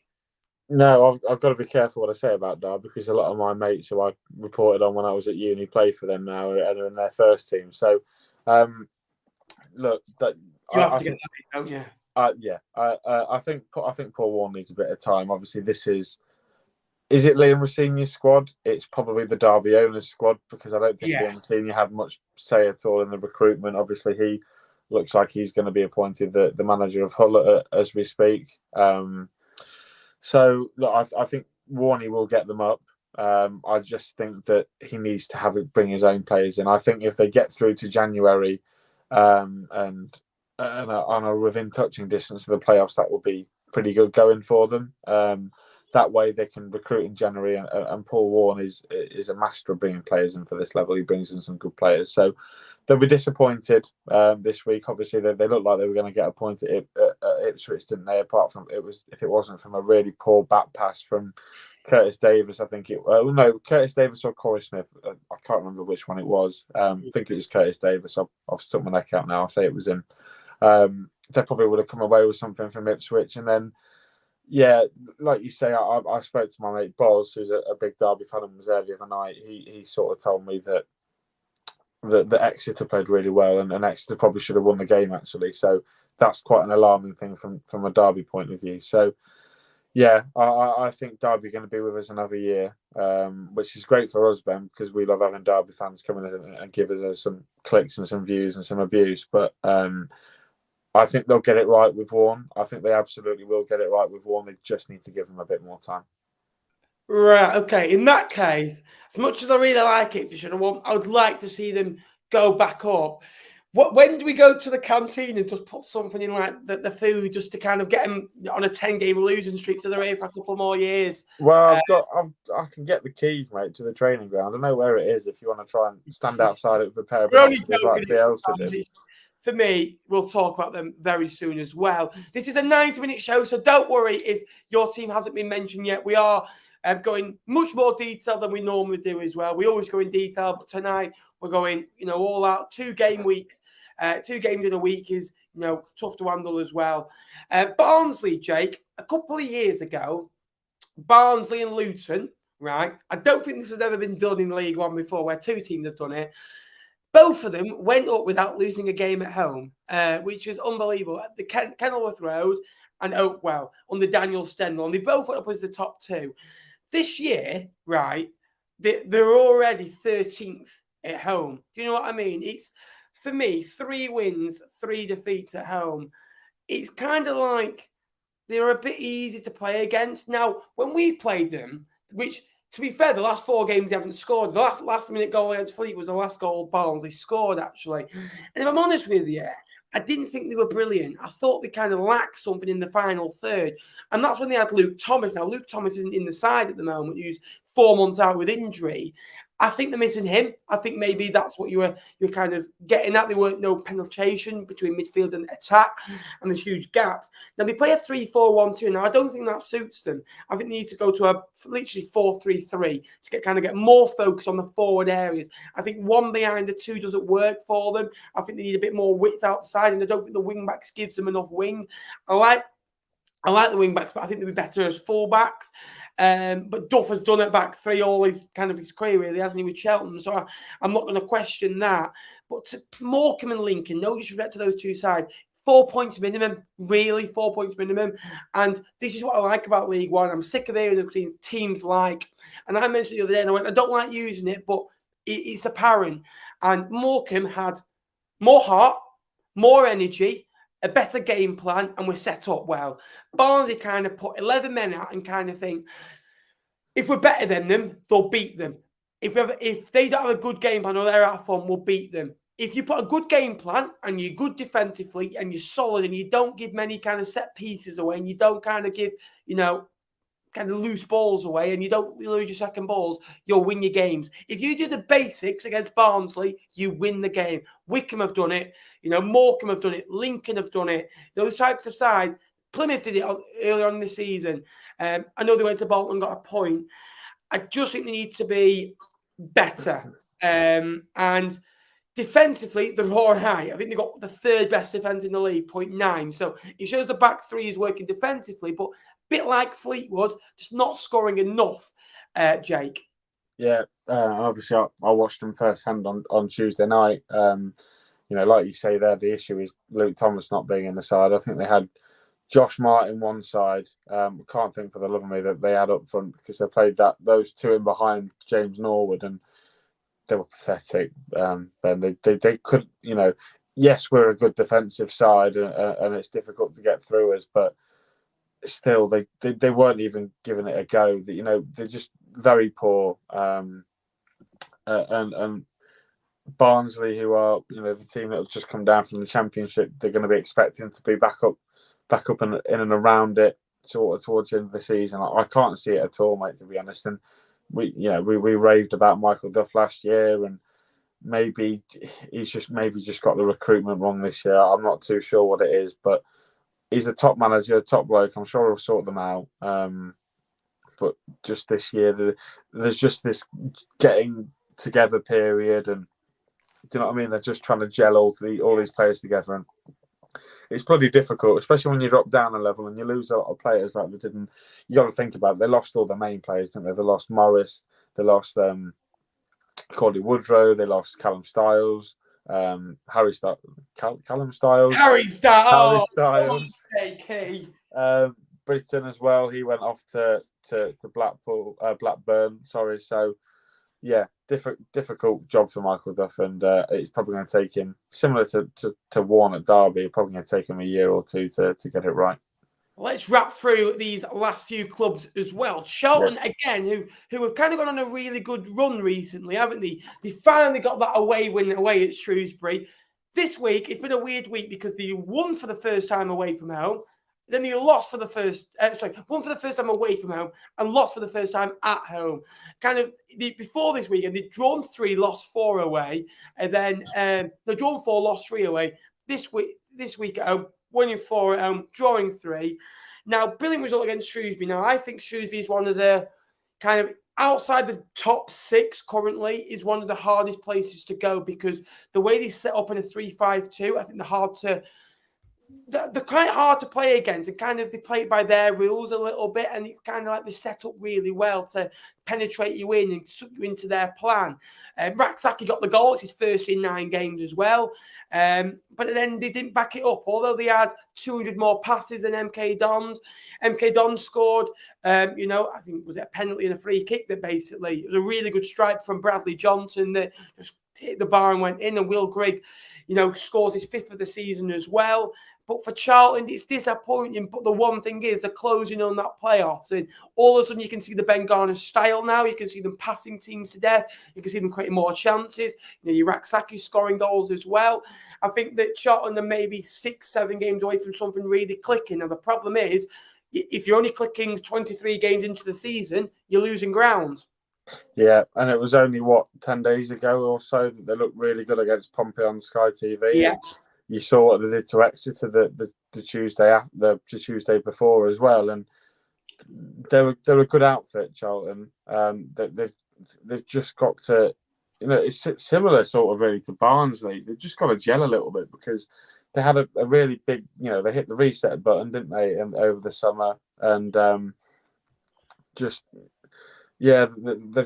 S2: No, I've got to be careful what I say about Derby, because a lot of my mates who I reported on when I was at uni play for them now and are in their first team. So, look,
S1: you have to get that, don't you?
S2: I think Paul Warne needs a bit of time. Obviously, is it Liam Rossini's squad? It's probably the Derby owners' squad, because I don't think Liam Rossini had much say at all in the recruitment. Obviously, he looks like he's going to be appointed the manager of Hull as we speak. So, look, I think Warney will get them up. I just think that he needs to bring his own players in. I think if they get through to January and are within touching distance of the playoffs, that will be pretty good going for them. That way they can recruit in January, and Paul Warne is a master of bringing players in for this level. He brings in some good players, so they'll be disappointed this week. Obviously, they looked like they were going to get a point at Ipswich, didn't they? Apart from if it wasn't from a really poor back pass from Curtis Davis, I think Curtis Davis or Corey Smith. I can't remember which one it was. I think it was Curtis Davis. I've stuck my neck out now. I'll say it was him. They probably would have come away with something from Ipswich, and then. Yeah, like you say, I spoke to my mate Boz, who's a big Derby fan, and was there the other night. He sort of told me that Exeter played really well, and Exeter probably should have won the game actually. So that's quite an alarming thing from a Derby point of view. So yeah, I think Derby are going to be with us another year, which is great for us, Ben, because we love having Derby fans coming in and giving us some clicks and some views and some abuse. But I think they'll get it right with Warne. I think they absolutely will get it right with Warne. They just need to give him a bit more time.
S1: Right, okay. In that case, as much as I really like it, I would like to see them go back up. When do we go to the canteen and just put something in like the food just to kind of get them on a 10-game losing streak so they're here for a couple more years?
S2: Well, I can get the keys, mate, to the training ground. I know where it is if you want to try and stand outside it with a pair of binoculars like Bielsa did.
S1: For me, we'll talk about them very soon as well. This is a 90-minute show, so don't worry if your team hasn't been mentioned yet. We are going much more detail than we normally do as well. We always go in detail, but tonight we're going, all out. 2 game weeks, 2 games in a week is, tough to handle as well. Barnsley, Jake, a couple of years ago, Barnsley and Luton, right? I don't think this has ever been done in League One before, where 2 teams have done it. Both of them went up without losing a game at home, which was unbelievable. At the Kenilworth Road and Oakwell under Daniel Stendhal, and they both went up as the top 2. This year, right, they're already 13th at home. Do you know what I mean? It's, for me, 3 wins, 3 defeats at home. It's kind of like they're a bit easy to play against. Now, when we played them, which... To be fair, the last 4 games they haven't scored. The last minute goal against Fleetwood was the last goal Barnsley scored, actually. And if I'm honest with you, I didn't think they were brilliant. I thought they kind of lacked something in the final third. And that's when they had Luke Thomas. Now, Luke Thomas isn't in the side at the moment. He's 4 months out with injury. I think they're missing him. I think maybe that's what you're kind of getting at. There weren't no penetration between midfield and attack, and there's huge gaps. Now, they play a 3-4-1-2. Now, I don't think that suits them. I think they need to go to a literally 4-3-3 to get more focus on the forward areas. I think 1 behind the 2 doesn't work for them. I think they need a bit more width outside, and I don't think the wing backs gives them enough wing. I like the wing backs, but I think they'd be better as full backs. But Duff has done it back 3 all his career, really, hasn't he, with Cheltenham? So I'm not going to question that. But to Morecambe and Lincoln, no disrespect to those 2 sides, 4 points minimum, really, 4 points minimum. And this is what I like about League One. I'm sick of hearing the teams like, and I mentioned the other day, and I went, I don't like using it, but it's apparent. And Morecambe had more heart, more energy, a better game plan, and we're set up well. Barnsley kind of put 11 men out and kind of think, if we're better than them, they'll beat them. If they don't have a good game plan or they're out of form, we'll beat them. If you put a good game plan and you're good defensively and you're solid and you don't give many kind of set pieces away and you don't kind of give, kind of loose balls away and you don't lose your second balls, you'll win your games. If you do the basics against Barnsley, you win the game. Wycombe have done it. Morecambe have done it. Lincoln have done it. Those types of sides. Plymouth did it earlier on in the season. I know they went to Bolton and got a point. I just think they need to be better. And defensively, they're all right. I think they've got the 3rd best defence in the league, 0.9. So it shows the back 3 is working defensively, but bit like Fleetwood, just not scoring enough, Jake.
S2: Yeah, obviously I watched them firsthand on Tuesday night. Like you say there, the issue is Luke Thomas not being in the side. I think they had Josh Martin one side. Can't think for the love of me that they had up front because they played those 2 in behind James Norwood and they were pathetic. They could, yes, we're a good defensive side and it's difficult to get through us, but still they weren't even giving it a go. They're just very poor, and Barnsley, who are the team that have just come down from the Championship, they're going to be expecting to be back up and in and around it towards the end of the season. I can't see it at all, mate, to be honest. And we raved about Michael Duff last year, and maybe he's just got the recruitment wrong this year. I'm not too sure what it is, but he's a top manager, top bloke. I'm sure he'll sort them out. But just this year, there's just this getting together period, and do you know what I mean? They're just trying to gel all these players together, and it's bloody difficult, especially when you drop down a level and you lose a lot of players like they didn't. You got to think about it. They lost all the main players, didn't they? They lost Morris, they lost Cordy Woodrow, they lost Callum Styles, Callum Styles,
S1: Harry Styles,
S2: Styles. Britton as well. He went off to Blackburn. Sorry, so. Yeah, difficult job for Michael Duff, and it's probably going to take him, similar to Warren at Derby, probably going to take him a year or two to get it right.
S1: Let's wrap through these last few clubs as well. Charlton, again, who have kind of gone on a really good run recently, haven't they? They finally got that away win away at Shrewsbury. This week, it's been a weird week because they won for the first time away from home. Then they lost for the first, won for the first time away from home and lost for the first time at home. Before this weekend, they'd drawn 3, lost 4 away, and then they'd drawn 4, lost 3 away. This week at home, winning 4 at home, drawing 3. Now, brilliant result against Shrewsbury. Now, I think Shrewsbury is one of the kind of outside the top 6 currently is one of the hardest places to go because the way they set up in a 3-5-2, I think they're quite hard to play against, and kind of they play it by their rules a little bit, and it's kind of like they set up really well to penetrate you in and suck you into their plan. Raksaki got the goal. It's his first in 9 games as well. But then they didn't back it up, although they had 200 more passes than MK Dons. MK Dons scored, I think was it a penalty and a free kick that basically, it was a really good strike from Bradley Johnson that just hit the bar and went in, and Will Grigg, scores his 5th of the season as well. But for Charlton, it's disappointing. But the one thing is they're closing on that playoffs. And all of a sudden, you can see the Ben Garner style now. You can see them passing teams to death. You can see them creating more chances. Your Raksaki scoring goals as well. I think that Charlton are maybe 6-7 games away from something really clicking. Now, the problem is, if you're only clicking 23 games into the season, you're losing ground.
S2: Yeah, and it was only, 10 days ago or so that they looked really good against Pompey on Sky TV.
S1: Yeah.
S2: You saw what they did to Exeter the Tuesday before as well, and they're a good outfit, Charlton. They've just got to, it's similar sort of really to Barnsley. They've just got to gel a little bit because they had a really big, they hit the reset button, didn't they, over the summer, and they've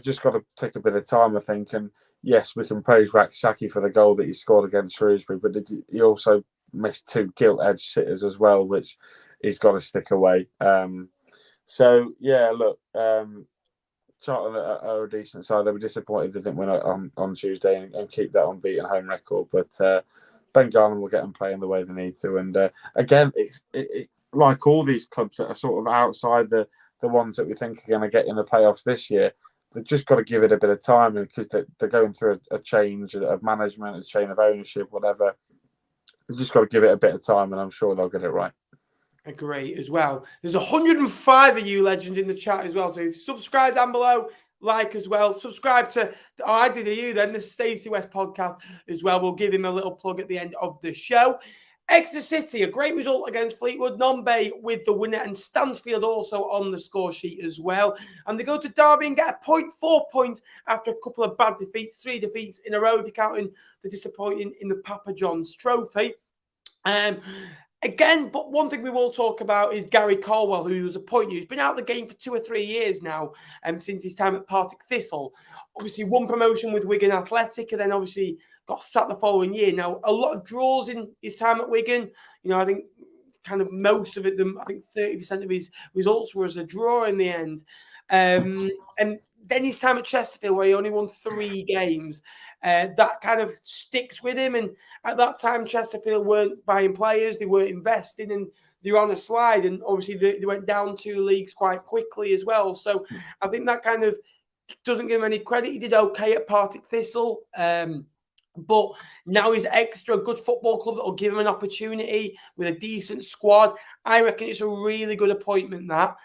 S2: just got to take a bit of time, I think, and. Yes, we can praise Raksaki for the goal that he scored against Shrewsbury, but he also missed 2 gilt-edged sitters as well, which he's got to stick away. Charlton are a decent side. They were disappointed they didn't win on Tuesday and keep that unbeaten home record, but Ben Garner will get them playing the way they need to. And again, it's like all these clubs that are sort of outside the ones that we think are going to get in the playoffs this year, they've just got to give it a bit of time, because they're going through a change of management, a change of ownership, whatever. They've just got to give it a bit of time, and I'm sure they'll get it right.
S1: Agree as well. There's 105 of you legends in the chat as well, so subscribe down below, like as well. Subscribe to the Stacey West podcast as well. We'll give him a little plug at the end of the show. Exeter City, a great result against Fleetwood. Nonbay with the winner, and Stansfield also on the score sheet as well. And they go to Derby and get a 4 points after a couple of bad defeats, 3 defeats in a row, if you're counting the disappointing in the Papa John's Trophy. Again, but one thing we will talk about is Gary Caldwell, who was appointed. He's been out of the game for 2 or 3 years now, since his time at Partick Thistle. Obviously, won promotion with Wigan Athletic, and then obviously got sacked the following year. Now, a lot of draws in his time at Wigan. I think kind of most of it, I think 30% of his results were as a draw in the end. And then his time at Chesterfield, where he only won 3 games. That kind of sticks with him. And at that time, Chesterfield weren't buying players, they weren't investing, and they were on a slide. And obviously, they went down 2 leagues quite quickly as well. So I think that kind of doesn't give him any credit. He did okay at Partick Thistle. But now is Exeter a good football club that will give him an opportunity with a decent squad? I reckon it's a really good appointment that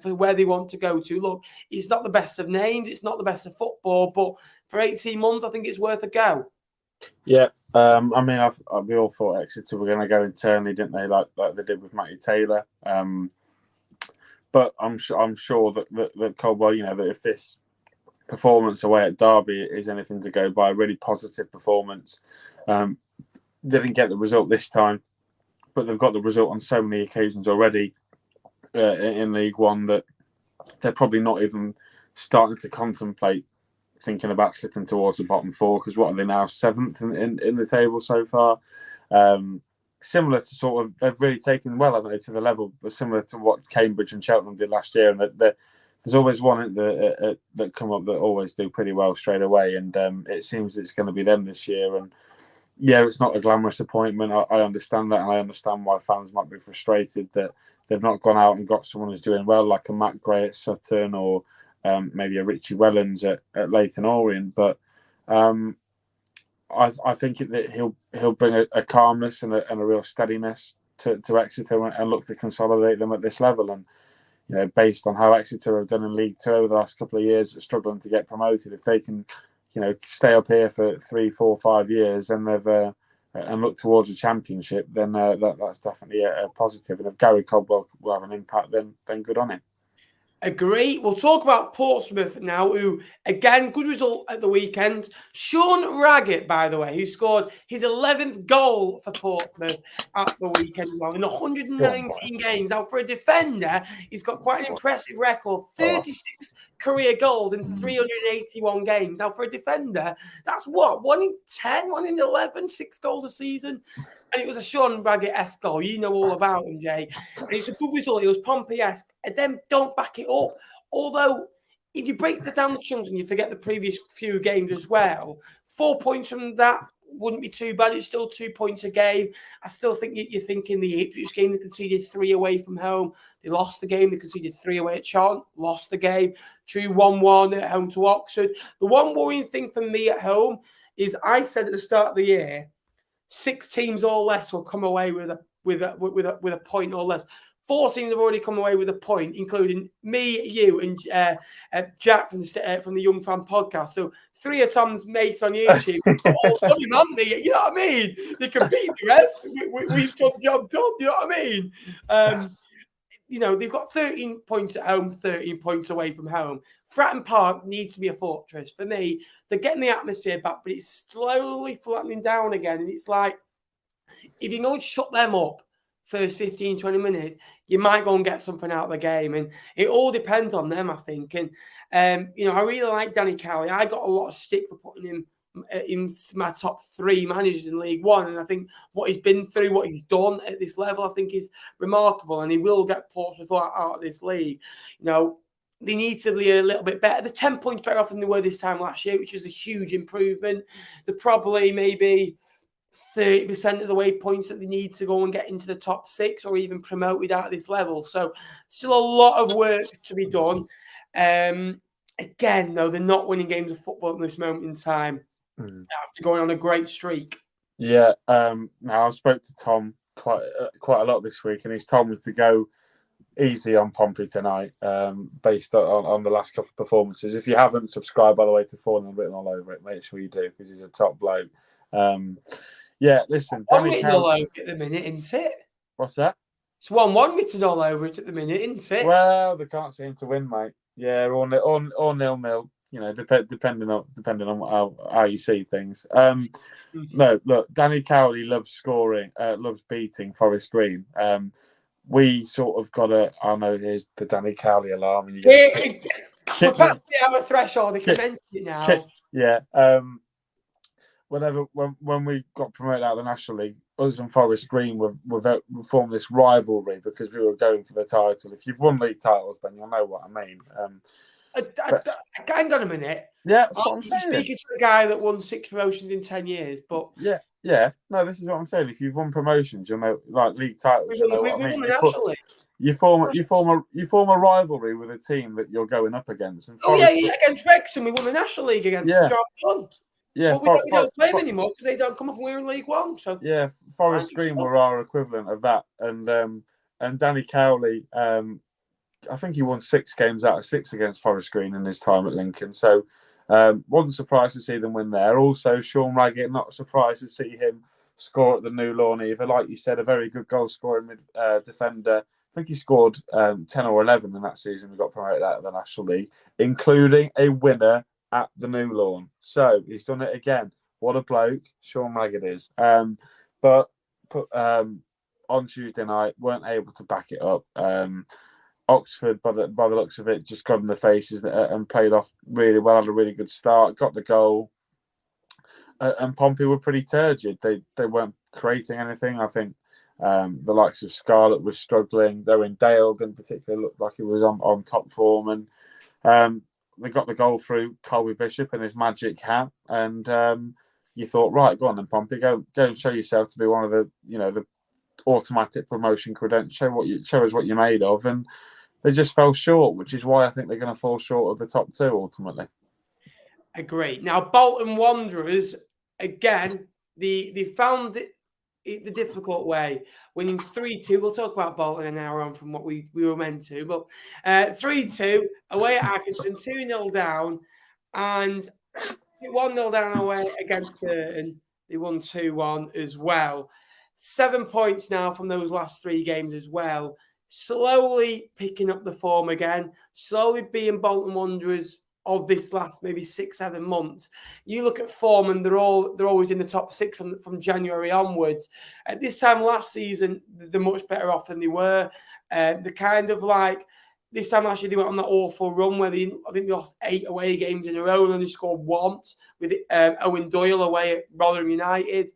S1: for where they want to go to. Look, it's not the best of names, it's not the best of football, but for 18 months, I think it's worth a go.
S2: Yeah, we all thought Exeter were going to go internally, didn't they? Like they did with Matty Taylor. But I'm sure that Caldwell, that if this performance away at Derby is anything to go by, a really positive performance. Didn't get the result this time, but they've got the result on so many occasions already in League One that they're probably not even starting to contemplate thinking about slipping towards the bottom four, because what are they now, 7th in the table so far? Similar to sort of, they've really taken well, haven't they, to the level similar to what Cambridge and Cheltenham did last year, and there's always one that come up that always do pretty well straight away, and it seems it's going to be them this year. And yeah, it's not a glamorous appointment. I understand that, and I understand why fans might be frustrated that they've not gone out and got someone who's doing well, like a Matt Gray at Sutton, or maybe a Richie Wellens at Leyton Orient. But I think that he'll bring a calmness and a real steadiness to Exeter and look to consolidate them at this level. And based on how Exeter have done in League Two over the last couple of years, struggling to get promoted, if they can, stay up here for 3, 4, 5 years and they've and look towards a championship, then that's definitely a positive. And if Gary Caldwell will have an impact, then good on him.
S1: Agree. We'll talk about Portsmouth now, who, again, good result at the weekend. Sean Raggett, by the way, who scored his 11th goal for Portsmouth at the weekend in 119 games. Now, for a defender, he's got quite an impressive record, 36 career goals in 381 games. Now, for a defender, that's what? 1 in 10, 1 in 11, 6 goals a season. And it was a Sean Raggett-esque goal. You know all about him, Jay. And it's a good result. It was Pompey-esque. And then don't back it up. Although, if you break down the chunks and you forget the previous few games as well, 4 points from that wouldn't be too bad. It's still 2 points a game. I still think you're thinking the Ipswich game, they conceded 3 away from home. They lost the game. They conceded 3 away at Charlton, lost the game. Drew 1-1 at home to Oxford. The one worrying thing for me at home is I said at the start of the year, 6 teams or less will come away with a point or less. 4 teams have already come away with a point, including me, you, and Jack from the Young Fan podcast. So 3 of Tom's mates on YouTube, all done him, haven't they? You know what I mean? They can beat the rest. We've done the job done. You know what I mean? They've got 13 points at home, 13 points away from home. Fratton Park needs to be a fortress. For me, they're getting the atmosphere back, but it's slowly flattening down again. And it's like, if you don't shut them up first 15, 20 minutes, you might go and get something out of the game. And it all depends on them, I think. And, I really like Danny Cowley. I got a lot of stick for putting him in my top 3 managers in League One. And I think what he's been through, what he's done at this level, I think is remarkable. And he will get Portsmouth out of this league. They need to be a little bit better. They're 10 points better off than they were this time last year, which is a huge improvement. They're probably maybe 30% of the way points that they need to go and get into the top 6 or even promoted out of this level. So still a lot of work to be done. Again, though, they're not winning games of football at this moment in time. After going on a great streak.
S2: Yeah. Now I spoke to Tom quite a lot this week, and he's told me to go easy on Pompey tonight, based on the last couple of performances. If you haven't subscribed, by the way, to Falling Written All Over It, make sure you do, because he's a top bloke. Listen,
S1: One written all over it at the minute, isn't it?
S2: What's that?
S1: It's 1-1 written all over it at the minute, isn't it?
S2: Well, they can't seem to win, mate. Yeah, or 0-0. Depending on how you see things. No, look, Danny Cowley loves scoring, loves beating Forest Green. We sort of got here's the Danny Cowley alarm. And
S1: we're past the hour threshold. They can mention it now.
S2: Yeah. When we got promoted out of the National League, us and Forest Green we formed this rivalry because we were going for the title. If you've won league titles, then you'll know what I mean.
S1: Hang on a minute.
S2: Yeah,
S1: I'm speaking to the guy that won 6 promotions in 10 years, but
S2: yeah. No, this is what I'm saying. If you've won promotions, you'll know, like league titles. You know what I mean. You form a rivalry with a team that you're going up against. And
S1: against Wrexham, we won the National League against.
S2: Yeah.
S1: Job done.
S2: Yeah,
S1: But we don't play them anymore because they don't come up and we're in League One. So
S2: yeah, Forest Green were our equivalent of that, and Danny Cowley, I think he won 6 games out of 6 against Forest Green in his time at Lincoln. So wasn't surprised to see them win there. Also, Sean Raggett, not surprised to see him score at the New Lawn either. Like you said, a very good goal scoring defender. I think he scored 10 or 11 in that season. We got promoted out of the National League, including a winner at the New Lawn. So he's done it again. What a bloke Sean Raggett is. But on Tuesday night, weren't able to back it up. Oxford, by the looks of it, just got in the faces and played off really well. Had a really good start, got the goal, and Pompey were pretty turgid. They weren't creating anything. I think the likes of Scarlett was struggling. Owen Dale, in particular, looked like he was on top form, and they got the goal through Colby Bishop and his magic hat. And you thought, right, go on then, Pompey, go and show yourself to be one of the the automatic promotion credentials. Show us what you're made of, and they just fell short, which is why I think they're going to fall short of the top 2 ultimately.
S1: Agree. Now, Bolton Wanderers, again, they found it the difficult way, winning 3-2. We'll talk about Bolton an hour on from what we were meant to, but 3-2 away at Accrington, 2-0 down, and 1-0 down away against Burton. They won 2-1 as well. 7 points now from those last 3 games as well. Slowly picking up the form again, slowly being Bolton Wanderers of this last maybe 6-7 months. You look at form and they're always in the top 6 from January onwards. At this time last season, they're much better off than they were. They're kind of like this time last year they went on that awful run where I think they lost 8 away games in a row and only scored once with Owen Doyle away at Rotherham United.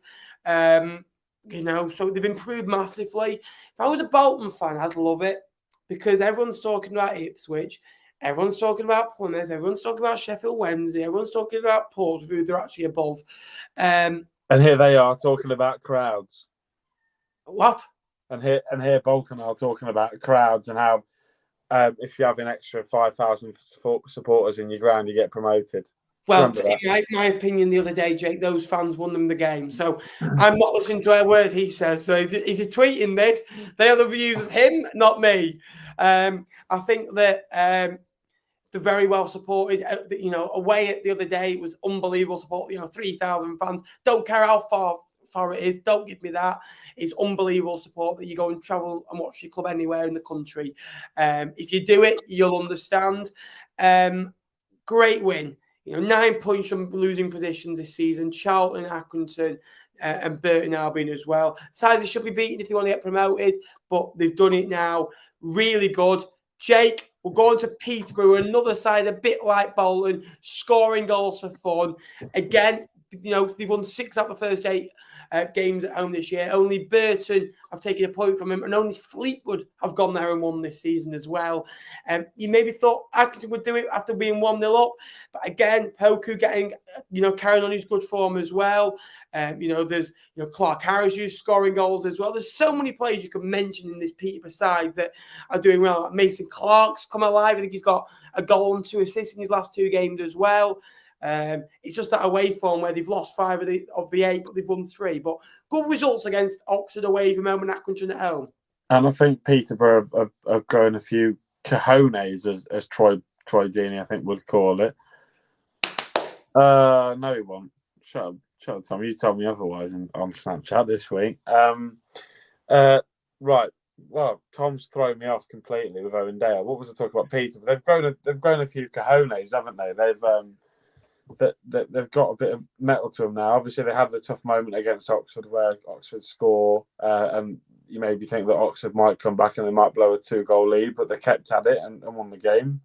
S1: So they've improved massively. If I was a Bolton fan, I'd love it because everyone's talking about Ipswich, everyone's talking about Plymouth, everyone's talking about Sheffield Wednesday, everyone's talking about Portsmouth, who they're actually above.
S2: And here they are talking about crowds.
S1: What?
S2: And here Bolton are talking about crowds and how if you have an extra 5,000 supporters in your ground, you get promoted.
S1: Well, in my opinion, the other day, Jake, those fans won them the game. So I'm not listening to a word he says. So if you're tweeting this, they are the views of him, not me. I think that they're very well supported. Away at the other day, it was unbelievable support. 3,000 fans. Don't care how far it is. Don't give me that. It's unbelievable support that you go and travel and watch your club anywhere in the country. If you do it, you'll understand. Great win. 9 points from losing positions this season. Charlton, Accrington, and Burton Albion as well. Sides they should be beaten if they want to get promoted, but they've done it now. Really good. Jake, we're going to Peterborough, another side a bit like Bolton, scoring goals for fun. Again, they've won 6 out of the first 8 games at home this year. Only Burton have taken a point from him, and only Fleetwood have gone there and won this season as well. You maybe thought Accrington would do it after being 1-0 up, but again, Poku getting, carrying on his good form as well. There's Clark Harris who's scoring goals as well. There's so many players you can mention in this Peterborough side that are doing well. Like Mason Clark's come alive. I think he's got a goal and 2 assists in his last 2 games as well. It's just that away form where they've lost 5 of the 8, but they've won 3. But good results against Oxford away from home and Accrington at home.
S2: And I think Peterborough have grown a few cojones, as Troy Deeney, I think, would call it. No, he won't. Shut up, Tom. You told me otherwise on Snapchat this week. Right. Well, Tom's thrown me off completely with Owen Dale. What was I talking about, Peterborough? They've grown a few cojones, haven't they? They've got a bit of metal to them now. Obviously, they had the tough moment against Oxford where Oxford score, and you maybe think that Oxford might come back and they might blow a 2-goal lead, but they kept at it and won the game.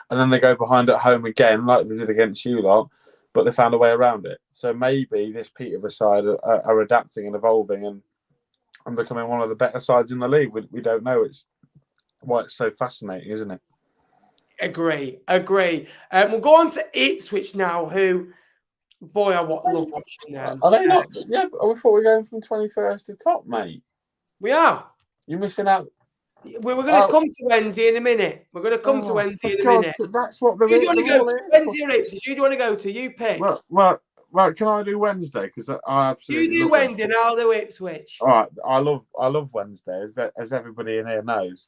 S2: And then they go behind at home again, like they did against you lot, but they found a way around it. So maybe this Peterborough side are adapting and evolving and becoming one of the better sides in the league. We don't know. It's why it's so fascinating, isn't it?
S1: Agree. We'll go on to Ipswich now, who, boy, I love watching them.
S2: Are they not? Yeah, I thought we were going from 21st to top, mate.
S1: We are.
S2: You're missing out.
S1: We're going to come to Wednesday in a minute. We're going to come to Wednesday in a minute.
S2: That's what they're
S1: Who do you want to go
S2: all
S1: to? Wednesday or Ipswich? Who do you want to go to? You pick.
S2: Well, can I do Wednesday? Because I absolutely
S1: You do
S2: love
S1: Wednesday and I'll do Ipswich.
S2: All right, I love Wednesday, as everybody in here knows.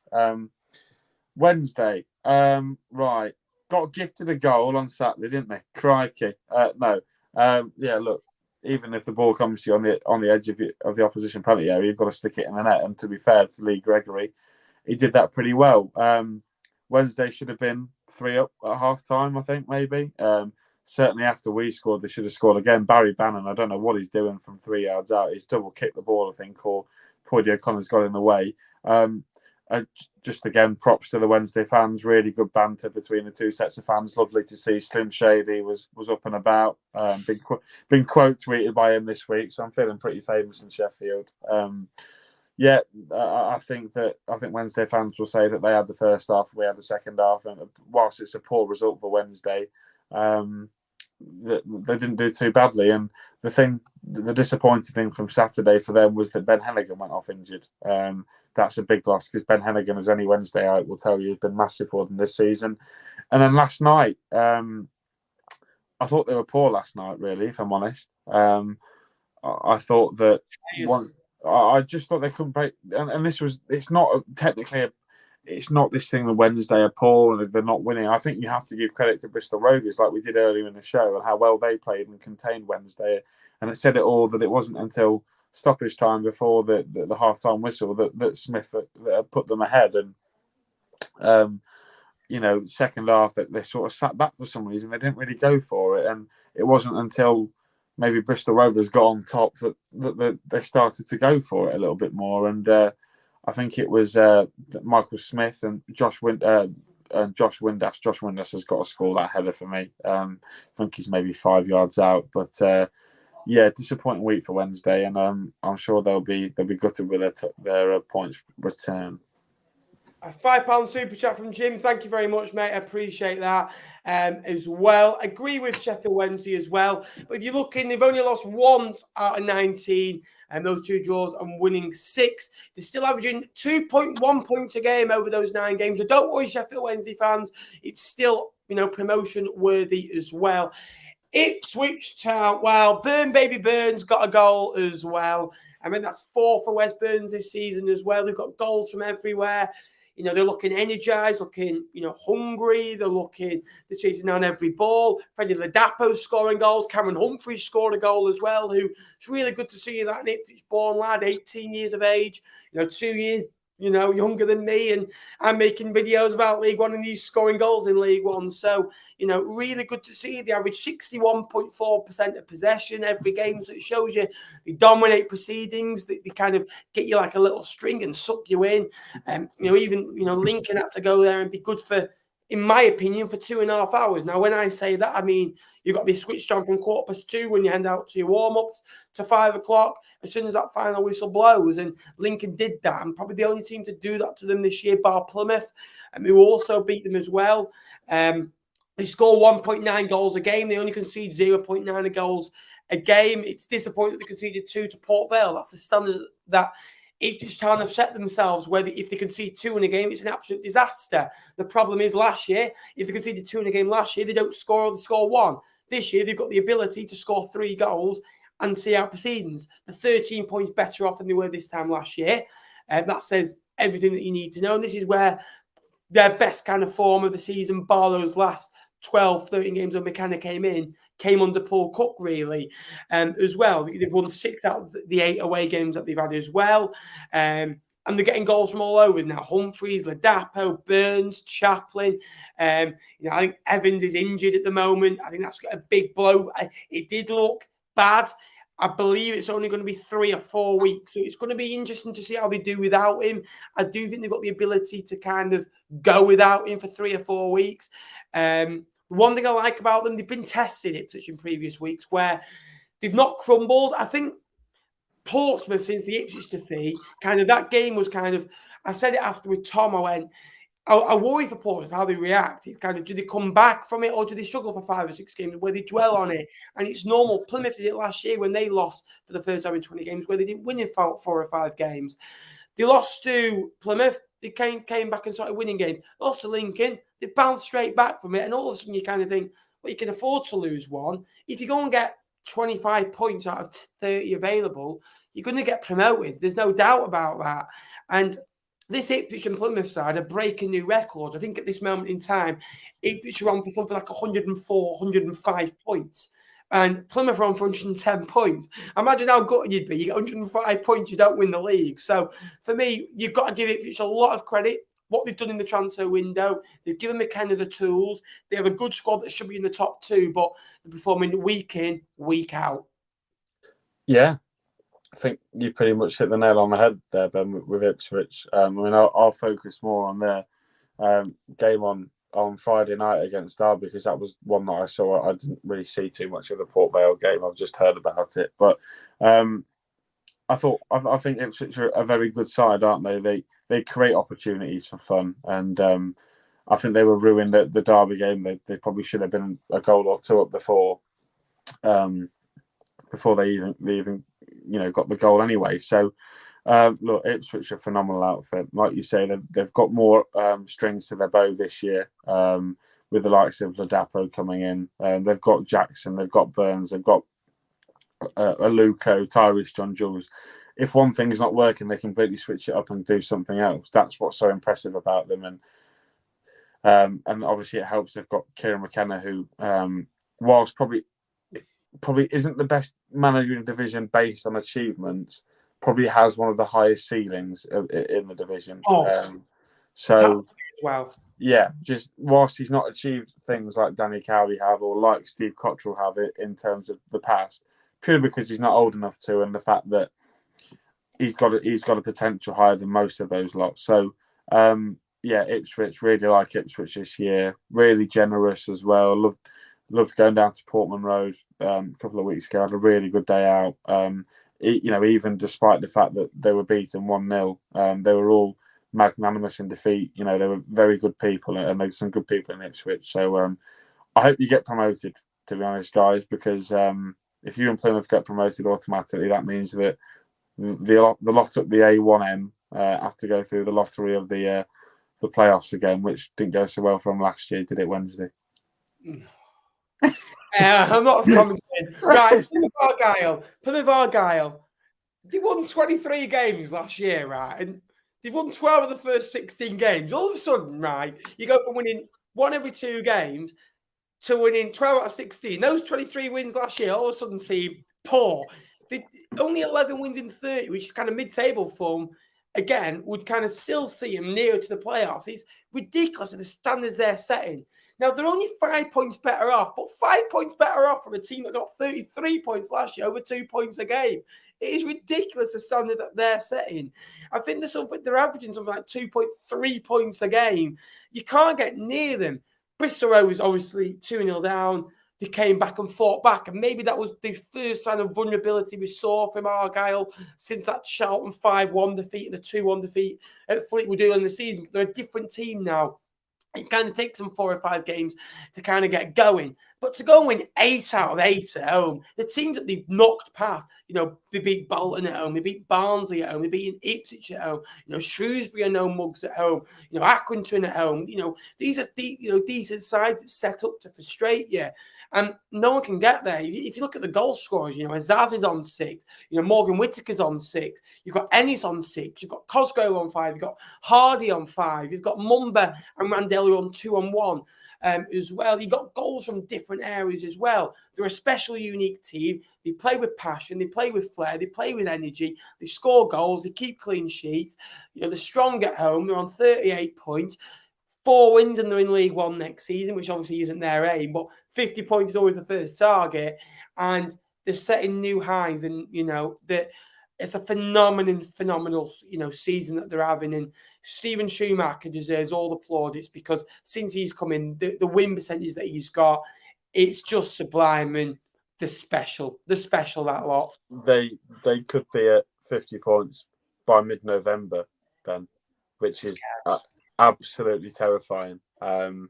S2: Wednesday, right, got gifted a goal on Saturday, didn't they? Crikey, no, yeah. Look, even if the ball comes to you on the edge of the opposition penalty area, you've got to stick it in the net. And to be fair to Lee Gregory, he did that pretty well. Wednesday should have been 3-up at half time, I think, maybe. Certainly after we scored, they should have scored again. Barry Bannon, I don't know what he's doing from 3 yards out. He's double kicked the ball, I think, or Poydie O'Connor's got in the way. Just again, props to the Wednesday fans. Really good banter between the two sets of fans. Lovely to see. Slim Shady was up and about. Been quote tweeted by him this week, so I'm feeling pretty famous in Sheffield. I think Wednesday fans will say that they had the first half, we had the second half, and whilst it's a poor result for Wednesday, they didn't do too badly. And the disappointing thing from Saturday for them was that Ben Hennigan went off injured. That's a big loss because Ben Hennigan, as any Wednesday out will tell you, has been massive for them this season. And then last night, I thought they were poor last night, really, if I'm honest. I thought that I just thought they couldn't break. And it's not this thing that Wednesday are poor and they're not winning. I think you have to give credit to Bristol Rovers, like we did earlier in the show, and how well they played and contained Wednesday. And it said it all that it wasn't until stoppage time before the half-time whistle that Smith that put them ahead. And second half that they sort of sat back for some reason. They didn't really go for it, and it wasn't until maybe Bristol Rovers got on top that they started to go for it a little bit more. And I think it was Michael Smith and Josh Windass. Josh Windass has got to score that header for me. I think he's maybe 5 yards out, but disappointing week for Wednesday, and I'm sure they'll be gutted with their points return.
S1: A £5 super chat from Jim. Thank you very much, mate. I appreciate that as well. Agree with Sheffield Wednesday as well. But if you're looking, they've only lost once out of 19, and those 2 draws and winning 6. They're still averaging 2.1 points a game over those 9 games. So don't worry, Sheffield Wednesday fans. It's still, promotion worthy as well. Ipswich Town. Well, Burn's got a goal as well. I mean, that's 4 for West Burns this season as well. They've got goals from everywhere. They're looking energised, looking, hungry. They're chasing down every ball. Freddie Ladapo's scoring goals. Cameron Humphreys scored a goal as well, who it's really good to see that Ipswich-born lad, 18 years of age, 2 years, younger than me, and I'm making videos about League One and he's scoring goals in League One. So, really good to see. They average 61.4% of possession every game. So it shows you they dominate proceedings. They kind of get you like a little string and suck you in. Even Lincoln had to go there and be good for, in my opinion, for 2.5 hours. Now, when I say that, I mean, you've got to be switched on from 2:15 when you hand out to your warm-ups to 5 o'clock as soon as that final whistle blows. And Lincoln did that. And probably the only team to do that to them this year, bar Plymouth, who also beat them as well. They score 1.9 goals a game. They only concede 0.9 goals a game. It's disappointing that they conceded 2 to Port Vale. That's the standard that Ipswich Town have set themselves, where if they concede 2 in a game, it's an absolute disaster. The problem is last year, if they conceded 2 in a game last year, they don't score or they score 1. This year, they've got the ability to score 3 goals and see out proceedings. They're 13 points better off than they were this time last year. That says everything that you need to know. And this is where their best kind of form of the season, bar those last 12, 13 games when McKenna came under Paul Cook, really, as well. They've won 6 out of the 8 away games that they've had as well. And they're getting goals from all over now. Humphreys, Ladapo, Burns, Chaplin. I think Evans is injured at the moment. I think that's got a big blow. It did look bad. I believe it's only going to be 3 or 4 weeks. So it's going to be interesting to see how they do without him. I do think they've got the ability to kind of go without him for 3 or 4 weeks. One thing I like about them, they've been tested Ipswich in previous weeks where they've not crumbled. I think Portsmouth, since the Ipswich defeat, that game was I said it after with Tom, I went, I worry for Portsmouth how they react. It's do they come back from it or do they struggle for 5 or 6 games where they dwell on it? And it's normal. Plymouth did it last year when they lost for the first time in 20 games where they didn't win in 4 or 5 games. They lost to Plymouth. they came back and started winning games. Lost to Lincoln, they bounced straight back from it, and all of a sudden you kind of think, well, you can afford to lose one. If you go and get 25 points out of 30 available, you're going to get promoted. There's no doubt about that. And this Ipswich and Plymouth side are breaking new records. I think at this moment in time, Ipswich are on for something like 104, 105 points. And Plymouth are on for 110 points. Imagine how good you'd be. You get 105 points, you don't win the league. So for me, you've got to give Ipswich a lot of credit. What they've done in the transfer window, they've given McKenna the tools. They have a good squad that should be in the top two, but they're performing week in, week out.
S2: Yeah, I think you pretty much hit the nail on the head there, Ben, with Ipswich. I mean, I'll focus more on their game on Friday night against Derby, because that was one that I saw. I didn't really see too much of the Port Vale game. I've just heard about it. But I think Ipswich are a very good side, aren't they? They create opportunities for fun, and I think they were ruined at the Derby game. They probably should have been a goal or two up before they even got the goal anyway. So look, Ipswich are a phenomenal outfit. Like you say, they've got more strings to their bow this year, with the likes of Ladapo coming in. They've got Jackson, they've got Burns, they've got Aluko, Tyrese, John Jules. If one thing's not working, they completely switch it up and do something else. That's what's so impressive about them. And obviously it helps they've got Kieran McKenna, who, whilst probably isn't the best manager in the division based on achievements, probably has one of the highest ceilings in the division.
S1: Wow.
S2: Yeah, just whilst he's not achieved things like Danny Cowley have, or like Steve Cottrell have it in terms of the past, purely because he's not old enough to, and the fact that he's got a potential higher than most of those lots. So Ipswich, really like Ipswich this year. Really generous as well. Loved going down to Portman Road a couple of weeks ago. Had a really good day out. Even despite the fact that they were beaten 1-0, they were all magnanimous in defeat. They were very good people, and there's some good people in Ipswich. So I hope you get promoted, to be honest, guys, because if you and Plymouth get promoted automatically, that means that the lot up the A1M have to go through the lottery of the playoffs again, which didn't go so well for them last year, did it, Wednesday?
S1: I'm not commenting. Right, Plymouth Argyle. They won 23 games last year, right? And they've won 12 of the first 16 games. All of a sudden, right, you go from winning 1 every 2 games to winning 12 out of 16. Those 23 wins last year all of a sudden seem poor. Only 11 wins in 30, which is kind of mid-table form, again, would kind of still see them nearer to the playoffs. It's ridiculous at the standards they're setting. Now, they're only 5 points better off, but 5 points better off from a team that got 33 points last year, over 2 points a game. It is ridiculous the standard that they're setting. I think they're averaging something like 2.3 points a game. You can't get near them. Bristol Rovers obviously 2-0 down. They came back and fought back, and maybe that was the first sign of vulnerability we saw from Argyle since that Charlton 5-1 defeat and a 2-1 defeat at Fleetwood early in the season. But they're a different team now. It kind of takes them 4 or 5 games to kind of get going. But to go and win 8 out of 8 at home, the teams that they've knocked past, they beat Bolton at home, they beat Barnsley at home, they beat Ipswich at home, Shrewsbury are no mugs at home, Accrington at home. These are decent sides that set up to frustrate you. And no one can get there. If you look at the goal scorers, Azaz is on 6, Morgan Whittaker's on 6, you've got Ennis on 6, you've got Cosgrove on 5, you've got Hardy on 5, you've got Mumba and Randell on 2 on 1 as well. You've got goals from different areas as well. They're a special, unique team. They play with passion, they play with flair, they play with energy, they score goals, they keep clean sheets. They're strong at home, they're on 38 points. 4 wins and they're in League One next season, which obviously isn't their aim, but 50 points is always the first target. And they're setting new highs, and, that it's a phenomenal, season that they're having. And Stephen Schumacher deserves all the plaudits, because since he's come in, the win percentage that he's got, it's just sublime, and they're special, that lot.
S2: They could be at 50 points by mid-November, then, which is absolutely terrifying. And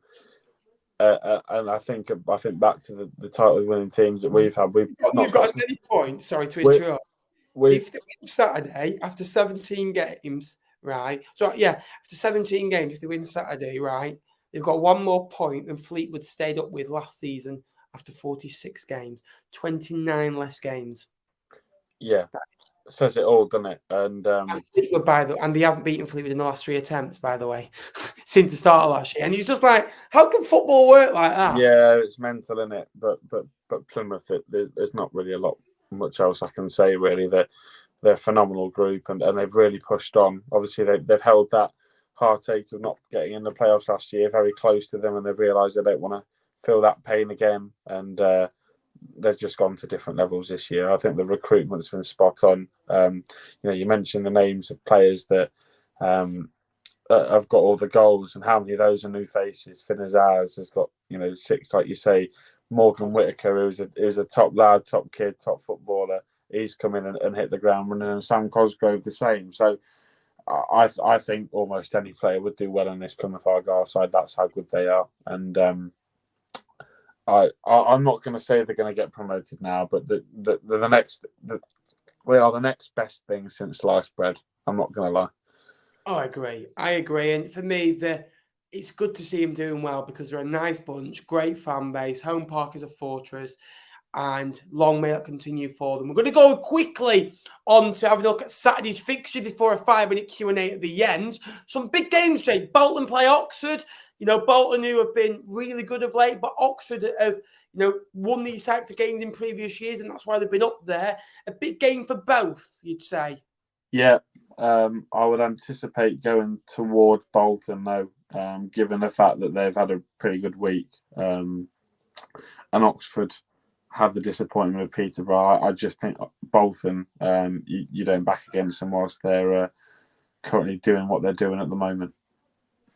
S2: I think back to the title winning teams that we've had. We've
S1: got as many points. Sorry to interrupt. If they win Saturday after 17 games, right? So, yeah, after 17 games, if they win Saturday, right, they've got one more point than Fleetwood stayed up with last season after 46 games, 29 less games.
S2: Yeah, says it all, doesn't it? And
S1: Fleetwood, and they haven't beaten Fleetwood in the last 3 attempts, by the way, since the start of last year. And he's just like, how can football work like that?
S2: yeah, it's mental, isn't it? But Plymouth, there's not really much else I can say. Really, they're a phenomenal group, and they've really pushed on. Obviously, they've held that heartache of not getting in the playoffs last year very close to them, and they've realised they don't want to feel that pain again. And they've just gone to different levels this year. I think the recruitment's been spot on. You mentioned the names of players that have got all the goals, and how many of those are new faces. Finn Azaz has got 6, like you say. Morgan Whitaker, who's a top lad, top kid, top footballer. He's come in and hit the ground running, and Sam Cosgrove the same. So I think almost any player would do well on this Plymouth Argyle side. That's how good they are, and I'm not going to say they're going to get promoted now, but they are the next best thing since sliced bread. I'm not going to lie.
S1: Oh, I agree. And for me, it's good to see him doing well because they're a nice bunch, great fan base. Home Park is a fortress, and long may that continue for them. We're going to go quickly on to have a look at Saturday's fixture before a 5-minute Q&A at the end. Some big games, Jake. Bolton play Oxford. Bolton, who have been really good of late, but Oxford have, won these types of games in previous years, and that's why they've been up there. A big game for both, you'd say.
S2: Yeah, I would anticipate going toward Bolton, though, given the fact that they've had a pretty good week. And Oxford have the disappointment of Peterborough. I just think Bolton, you don't back against them whilst they're currently doing what they're doing at the moment.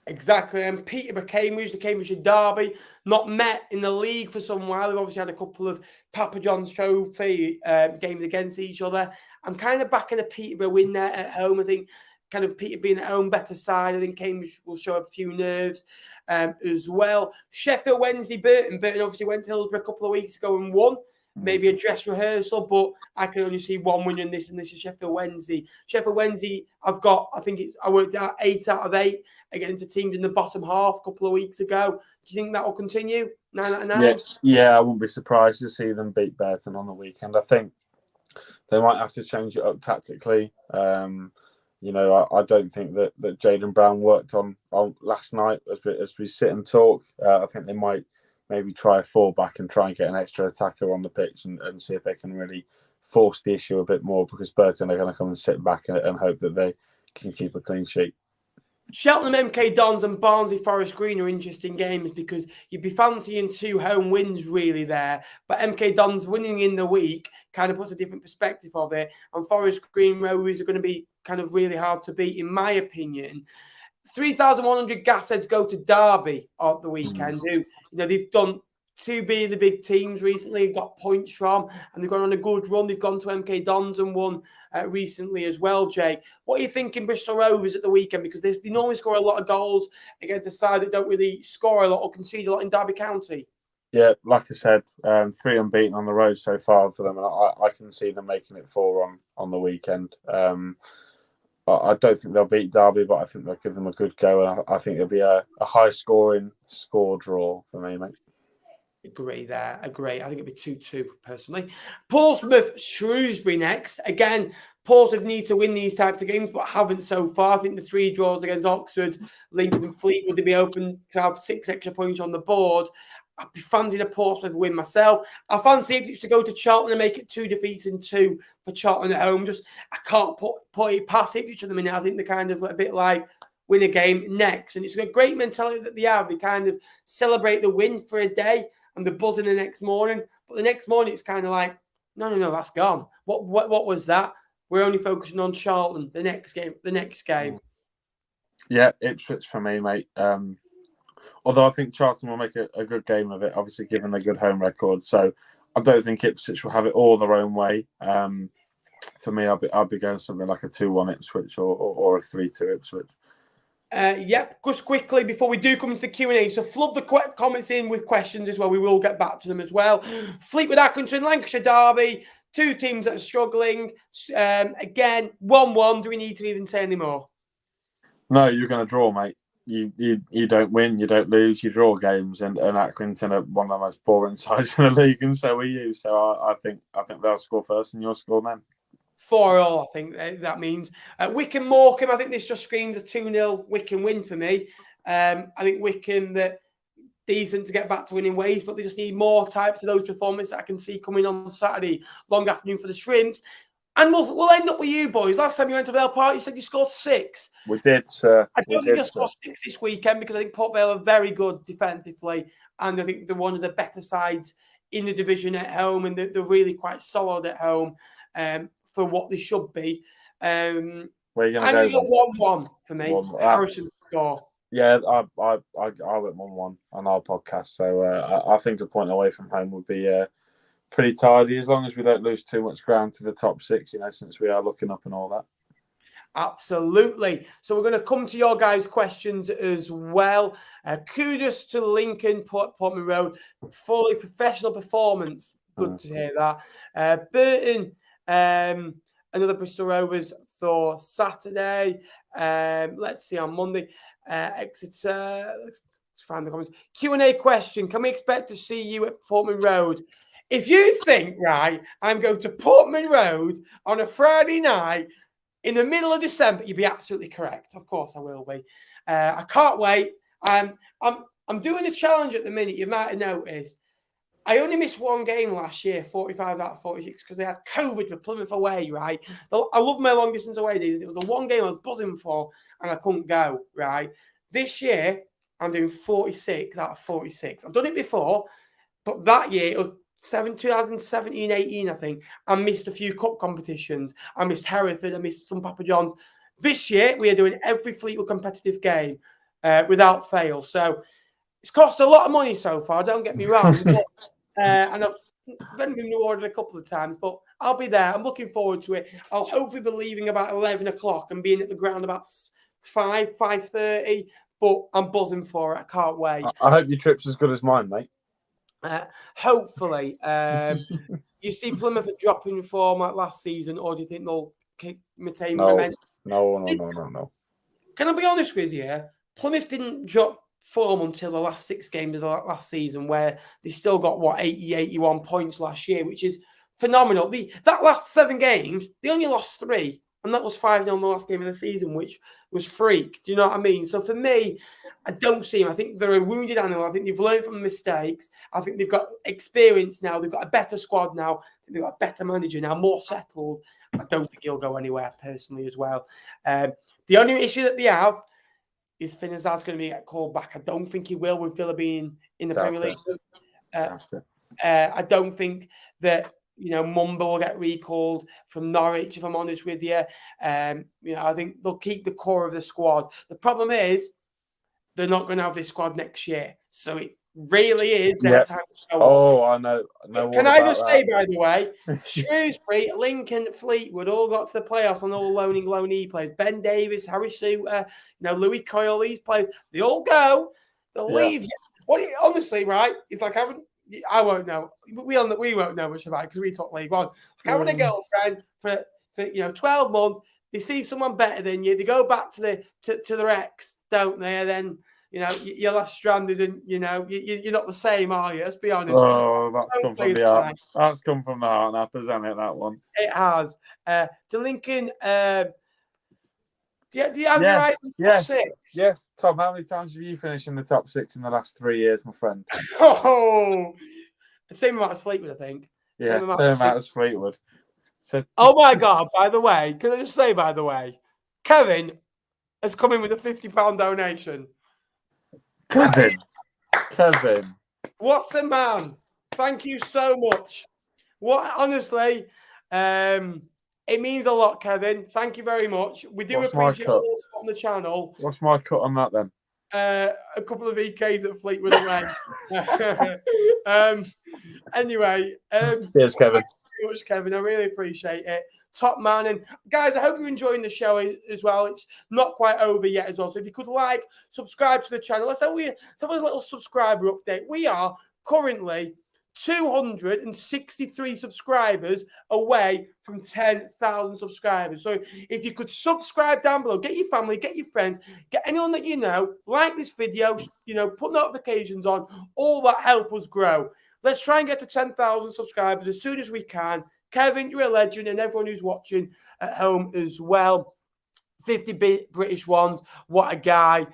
S1: Exactly, and Peterborough, Cambridge, the Cambridgeshire derby, not met in the league for some while. They've obviously had a couple of Papa John's Trophy games against each other. I'm kind of backing a Peterborough win there at home. I think kind of Peter being at home, better side. I think Cambridge will show a few nerves as well. Sheffield Wednesday, Burton. Burton obviously went to Hillsborough a couple of weeks ago and won. Maybe a dress rehearsal, but I can only see one winner in this, and this is Sheffield Wednesday. Sheffield Wednesday, I worked out 8 out of 8 against teams in the bottom half a couple of weeks ago. Do you think that will continue? 9 out of 9?
S2: Yeah, I wouldn't be surprised to see them beat Burton on the weekend. I think they might have to change it up tactically. I don't think that Jaden Brown worked on last night as we sit and talk. I think they might maybe try a full-back and try and get an extra attacker on the pitch and see if they can really force the issue a bit more, because Burton are going to come and sit back and hope that they can keep a clean sheet.
S1: Cheltenham MK Dons and Barnsley Forest Green are interesting games because you'd be fancying 2 home wins really there. But MK Dons winning in the week kind of puts a different perspective of it. And Forest Green Rovers are going to be kind of really hard to beat, in my opinion. 3,100 gas heads go to Derby at the weekend. They've done 2B the big teams recently, got points from, and they've gone on a good run. They've gone to MK Dons and won recently as well, Jay. What are you thinking Bristol Rovers at the weekend? Because they normally score a lot of goals against a side that don't really score a lot or concede a lot in Derby County.
S2: Yeah, like I said, 3 unbeaten on the road so far for them, and I can see them making it 4 on the weekend. I don't think they'll beat Derby, but I think they'll give them a good go, and I think it'll be a high-scoring score draw for me, mate.
S1: Agree there. I think it'd be 2-2 personally. Portsmouth, Shrewsbury next. Again, Portsmouth need to win these types of games, but haven't so far. I think the 3 draws against Oxford, Lincoln and Fleetwood, they'd be open to have 6 extra points on the board. I'd be fancying a Portsmouth win myself. I fancy Ipswich to go to Charlton and make it 2 defeats and 2 for Charlton at home. I can't put it past Ipswich at the minute. I think they're kind of a bit like win a game next. And it's a great mentality that they have. They kind of celebrate the win for a day and the buzz in the next morning. But the next morning, it's kind of like, no, that's gone. What was that? We're only focusing on Charlton, the next game.
S2: Yeah, Ipswich for me, mate. Although I think Charlton will make a good game of it, obviously given their good home record. So I don't think Ipswich will have it all their own way. For me, I'll be going something like a 2-1 Ipswich or a 3-2 Ipswich.
S1: Just quickly before we do come to the Q&A, so flood the comments in with questions as well. We will get back to them as well. Fleetwood Accrington, Lancashire Derby, 2 teams that are struggling. Again, 1-1. Do we need to even say any more?
S2: No, you're going to draw, mate. You don't win, you don't lose, you draw games, and Accrington are one of the most boring sides in the league, and so are you. So I think they'll score first, and you'll score then.
S1: 4-4, I think that means. Wycombe Morecambe, I think this just screams a 2-0 Wycombe win for me. I think Wycombe, that decent to get back to winning ways, but they just need more types of those performances that I can see coming on Saturday, long afternoon for the Shrimps. And we'll end up with you boys. Last time you went to Vale Park, you said you scored 6.
S2: We did, sir.
S1: I don't think you'll score 6 this weekend because I think Port Vale are very good defensively, and I think they're one of the better sides in the division at home, and they're really quite solid at home for what they should be.
S2: Where are you going to
S1: go? 1-1 for me. Harrison score.
S2: Yeah, I went 1-1 on our podcast, so I think a point away from home would be pretty tidy, as long as we don't lose too much ground to the top 6, since we are looking up and all that.
S1: Absolutely. So we're going to come to your guys' questions as well. Kudos to Lincoln, Portman Road, fully professional performance. Good to hear that. Burton, another Bristol Rovers for Saturday. Let's see on Monday. Exeter, let's find the comments. Q&A question. Can we expect to see you at Portman Road? If you think, right, I'm going to Portman Road on a Friday night in the middle of December, you'd be absolutely correct. Of course I will be. I can't wait. I'm doing a challenge at the minute. You might have noticed. I only missed one game last year, 45 out of 46, because they had COVID for Plymouth away, right? I love my long distance away days. It was the one game I was buzzing for, and I couldn't go, right? This year, I'm doing 46 out of 46. I've done it before, but that year, it was 2017-18, I think. I missed a few cup competitions. I missed Hereford. I missed some Papa John's. This year, we are doing every Fleetwood competitive game without fail. So it's cost a lot of money so far, don't get me wrong. But, and I've been rewarded a couple of times, but I'll be there. I'm looking forward to it. I'll hopefully be leaving about 11 o'clock and being at the ground about 5:30, but I'm buzzing for it. I can't wait.
S2: I hope your trip's as good as mine, mate.
S1: Hopefully. You see Plymouth are dropping form like last season, or do you think they'll maintain momentum?
S2: No.
S1: Can I be honest with you? Plymouth didn't drop form until the last 6 games of the last season, where they still got 81 points last year, which is phenomenal. That last 7 games, they only lost 3, and that was 5-0 in the last game of the season, which was freak. Do you know what I mean? So for me, I don't see them. I think they're a wounded animal. I think they've learned from the mistakes. I think they've got experience now. They've got a better squad now. They've got a better manager now, more settled. I don't think he'll go anywhere personally as well. The only issue that they have is Finn Hazard's going to be called back. I don't think he will with Villa being in the Premier League. I don't think that Mumba will get recalled from Norwich, if I'm honest with you. I think they'll keep the core of the squad. The problem is they're not going to have this squad next year. So it really is their time to go.
S2: Oh, I know.
S1: Can I just say, by the way, Shrewsbury, Lincoln, Fleetwood all got to the playoffs on all loanee players. Ben Davis, Harry Suter, Louis Coyle, these players, they all go. They'll leave you. Honestly, right? It's like I won't know. We won't know much about it because we talk League One. Like having a girlfriend for 12 months. They see someone better than you. They go back to their ex, don't they? And then you're left stranded, and you're not the same, are you? Let's be honest.
S2: Oh, that's come from the heart. That's come from the heart, now, hasn't it? That one.
S1: It has. To Lincoln. Do you have your right in the top 6?
S2: Yes. Tom, how many times have you finished in the top 6 in the last 3 years, my friend?
S1: Oh, the same amount as Fleetwood, I think.
S2: Same amount as Fleetwood. So,
S1: oh my God! By the way, can I just say, Kevin has come in with a £50 donation.
S2: Kevin,
S1: what's a man? Thank you so much. Honestly, it means a lot, Kevin. Thank you very much. We do appreciate all on the channel.
S2: What's my cut on that then?
S1: A couple of EKs at Fleetwood away. Anyway,
S2: cheers, Kevin.
S1: Thank you very much, Kevin. I really appreciate it. Top man. And guys, I hope you're enjoying the show as well. It's not quite over yet as well. So if you could subscribe to the channel. Let's have a little subscriber update. We are currently 263 subscribers away from 10,000 subscribers. So if you could subscribe down below, get your family, get your friends, get anyone that you know, like this video, put notifications on, all that help us grow. Let's try and get to 10,000 subscribers as soon as we can. Kevin, you're a legend, and everyone who's watching at home as well. 50 British ones. What a guy.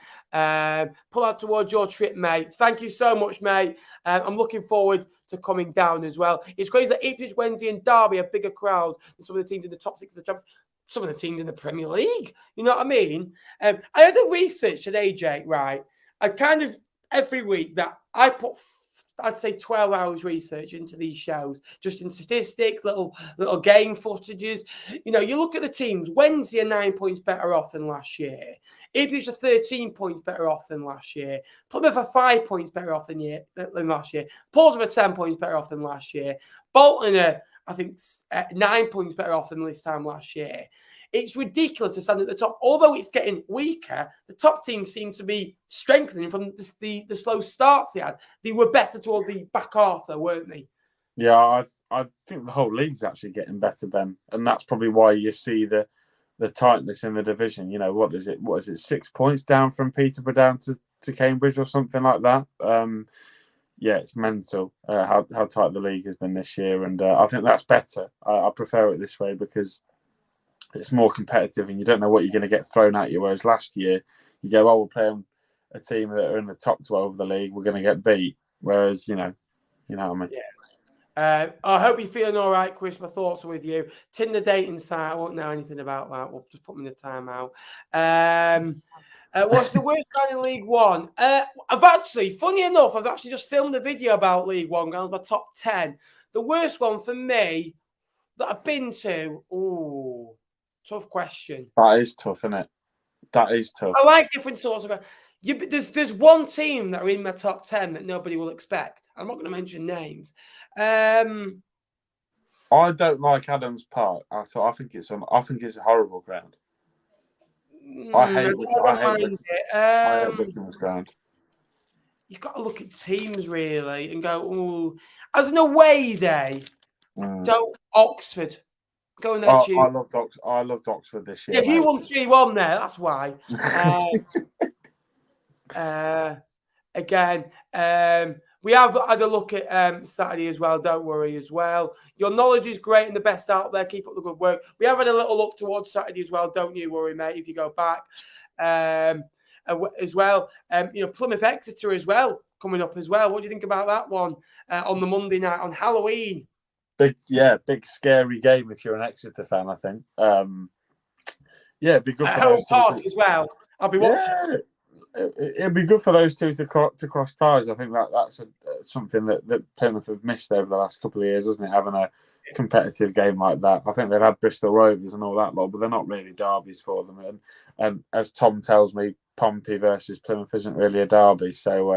S1: Pull out towards your trip, mate. Thank you so much, mate. I'm looking forward to coming down as well. It's crazy that Ipswich, Wednesday and Derby have bigger crowds than some of the teams in the top six of the Championship. Some of the teams in the Premier League. You know what I mean? I had a research today, Jake, right? I kind of, every week that I put, I'd say 12 hours research into these shows, just in statistics, little game footages. You look at the teams. Wednesday are 9 points better off than last year. Ipswich are 13 points better off than last year. Plymouth are 5 points better off than last year. Portsmouth are 10 points better off than last year. Bolton are, I think, 9 points better off than this time last year. It's ridiculous to stand at the top. Although it's getting weaker, the top teams seem to be strengthening from the slow starts they had. They were better towards the back half, though, weren't they?
S2: Yeah, I think the whole league's actually getting better, Ben. And that's probably why you see the tightness in the division. What is it? 6 points down from Peterborough down to Cambridge or something like that. Yeah, it's mental how tight the league has been this year. And I think that's better. I prefer it this way because it's more competitive and you don't know what you're going to get thrown at you. Whereas last year, you go, we're playing a team that are in the top 12 of the league. We're going to get beat. Whereas, you know what I mean?
S1: Yeah. I hope you're feeling all right, Chris. My thoughts are with you. Tinder dating site. I won't know anything about that. We'll just put me in the timeout. What's the worst ground in League One? Funny enough, I've actually just filmed a video about League One grounds, my top 10. The worst one for me that I've been to, tough question.
S2: That is tough, isn't it? That is tough.
S1: I like different sorts of. There's one team that are in my top 10 that nobody will expect. I'm not going to mention names.
S2: I don't like Adams Park at all. I think it's a horrible ground. I hate Wycombe's ground.
S1: You've got to look at teams really and go, as an away day, don't Oxford. Go in there,
S2: I loved Oxford this year.
S1: Yeah, you won 3-1 there. That's why. Again, we have had a look at Saturday as well. Don't worry as well. Your knowledge is great and the best out there. Keep up the good work. We have had a little look towards Saturday as well. Don't you worry, mate, if you go back. As well. Plymouth Exeter as well, coming up as well. What do you think about that one on the Monday night on Halloween?
S2: Big scary game if you're an Exeter fan, I think. It'd be good for
S1: Home Park as well. I'll be watching.
S2: It'd be good for those two to cross ties. I think that's something that Plymouth have missed over the last couple of years, isn't it? Having a competitive game like that. I think they've had Bristol Rovers and all that lot, but they're not really derbies for them. And as Tom tells me, Pompey versus Plymouth isn't really a derby, so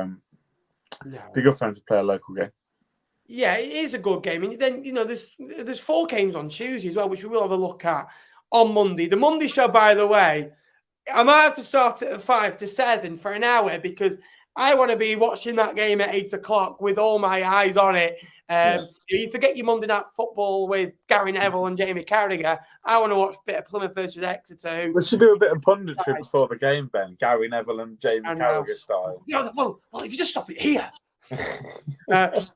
S2: it'd be good for them to play a local game.
S1: Yeah, it is a good game. And then, there's 4 games on Tuesday as well, which we will have a look at on Monday. The Monday show, by the way, I might have to start it at 5 to 7 for an hour because I want to be watching that game at 8 o'clock with all my eyes on it. You forget your Monday Night Football with Gary Neville and Jamie Carragher. I want to watch a bit of Plymouth versus Exeter.
S2: We should do a bit of punditry before the game, Ben. Gary Neville and Jamie Carragher style.
S1: Yeah, well, if you just stop it here.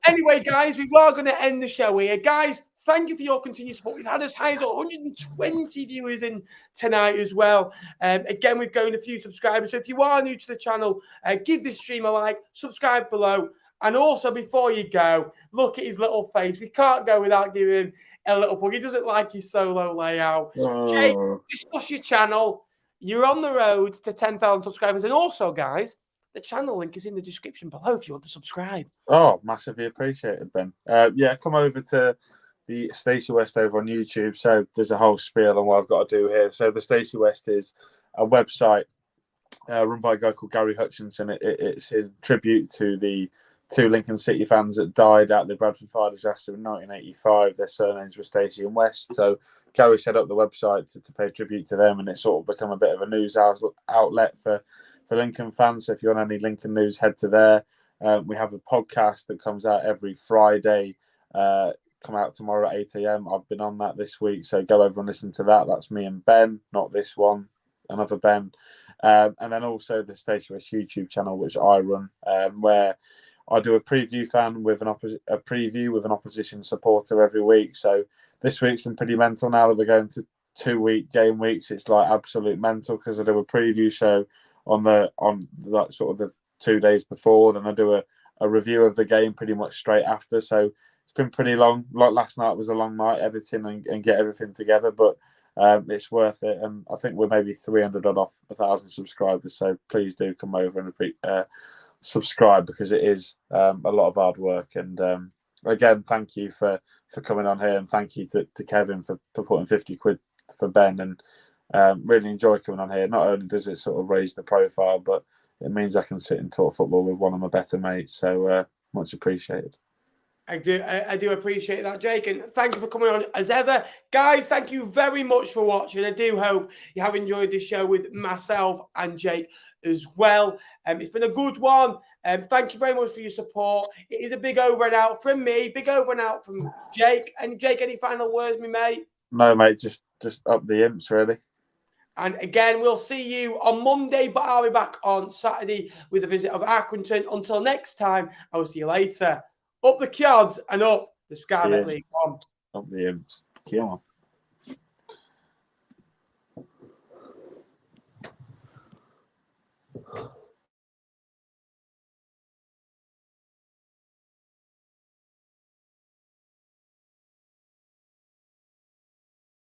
S1: Anyway, guys, we are going to end the show here. Guys, thank you for your continued support. We've had as high as 120 viewers in tonight as well. Again, we've gained a few subscribers. So if you are new to the channel, give this stream a like, subscribe below. And also, before you go, look at his little face. We can't go without giving him a little plug. He doesn't like his solo layout. Jake, discuss your channel. You're on the road to 10,000 subscribers. And also, guys, the channel link is in the description below if you want to subscribe.
S2: Oh, massively appreciated, Ben. Come over to the Stacey West over on YouTube. So there's a whole spiel on what I've got to do here. So the Stacey West is a website run by a guy called Gary Hutchinson. It's in tribute to the 2 Lincoln City fans that died at the Bradford Fire disaster in 1985. Their surnames were Stacey and West. So Gary set up the website to pay tribute to them, and it's sort of become a bit of a news outlet for Lincoln fans. So if you want any Lincoln news, head to there. We have a podcast that comes out every Friday. Come out tomorrow at 8 a.m. I've been on that this week, so go over and listen to that. That's me and Ben, not this one, another Ben. And then also the Station West YouTube channel, which I run, where I do a preview with an opposition supporter every week. So this week's been pretty mental. Now that we're going to 2-week game weeks, it's like absolute mental because I do a preview show on like sort of the 2 days before. Then I do a review of the game pretty much straight after. So it's been pretty long. Like last night was a long night editing and get everything together, but it's worth it. And I think we're maybe 300 odd off 1,000 subscribers. So please do come over and subscribe because it is a lot of hard work. And again, thank you for coming on here, and thank you to Kevin for putting 50 quid for Ben. And really enjoy coming on here. Not only does it sort of raise the profile, but it means I can sit and talk football with one of my better mates. So much appreciated.
S1: I do appreciate that, Jake, and thank you for coming on as ever. Guys, thank you very much for watching. I do hope you have enjoyed this show with myself and Jake as well. It's been a good one. Thank you very much for your support. It is a big over and out from me, big over and out from Jake. And Jake, any final words, me mate?
S2: No, mate, just up the imps, really. And
S1: again, we'll see you on Monday, but I'll be back on Saturday with a visit of Accrington. Until next time, I will see you later. Up the Kyods and up the Sky League One.
S2: Up the imps. Come on.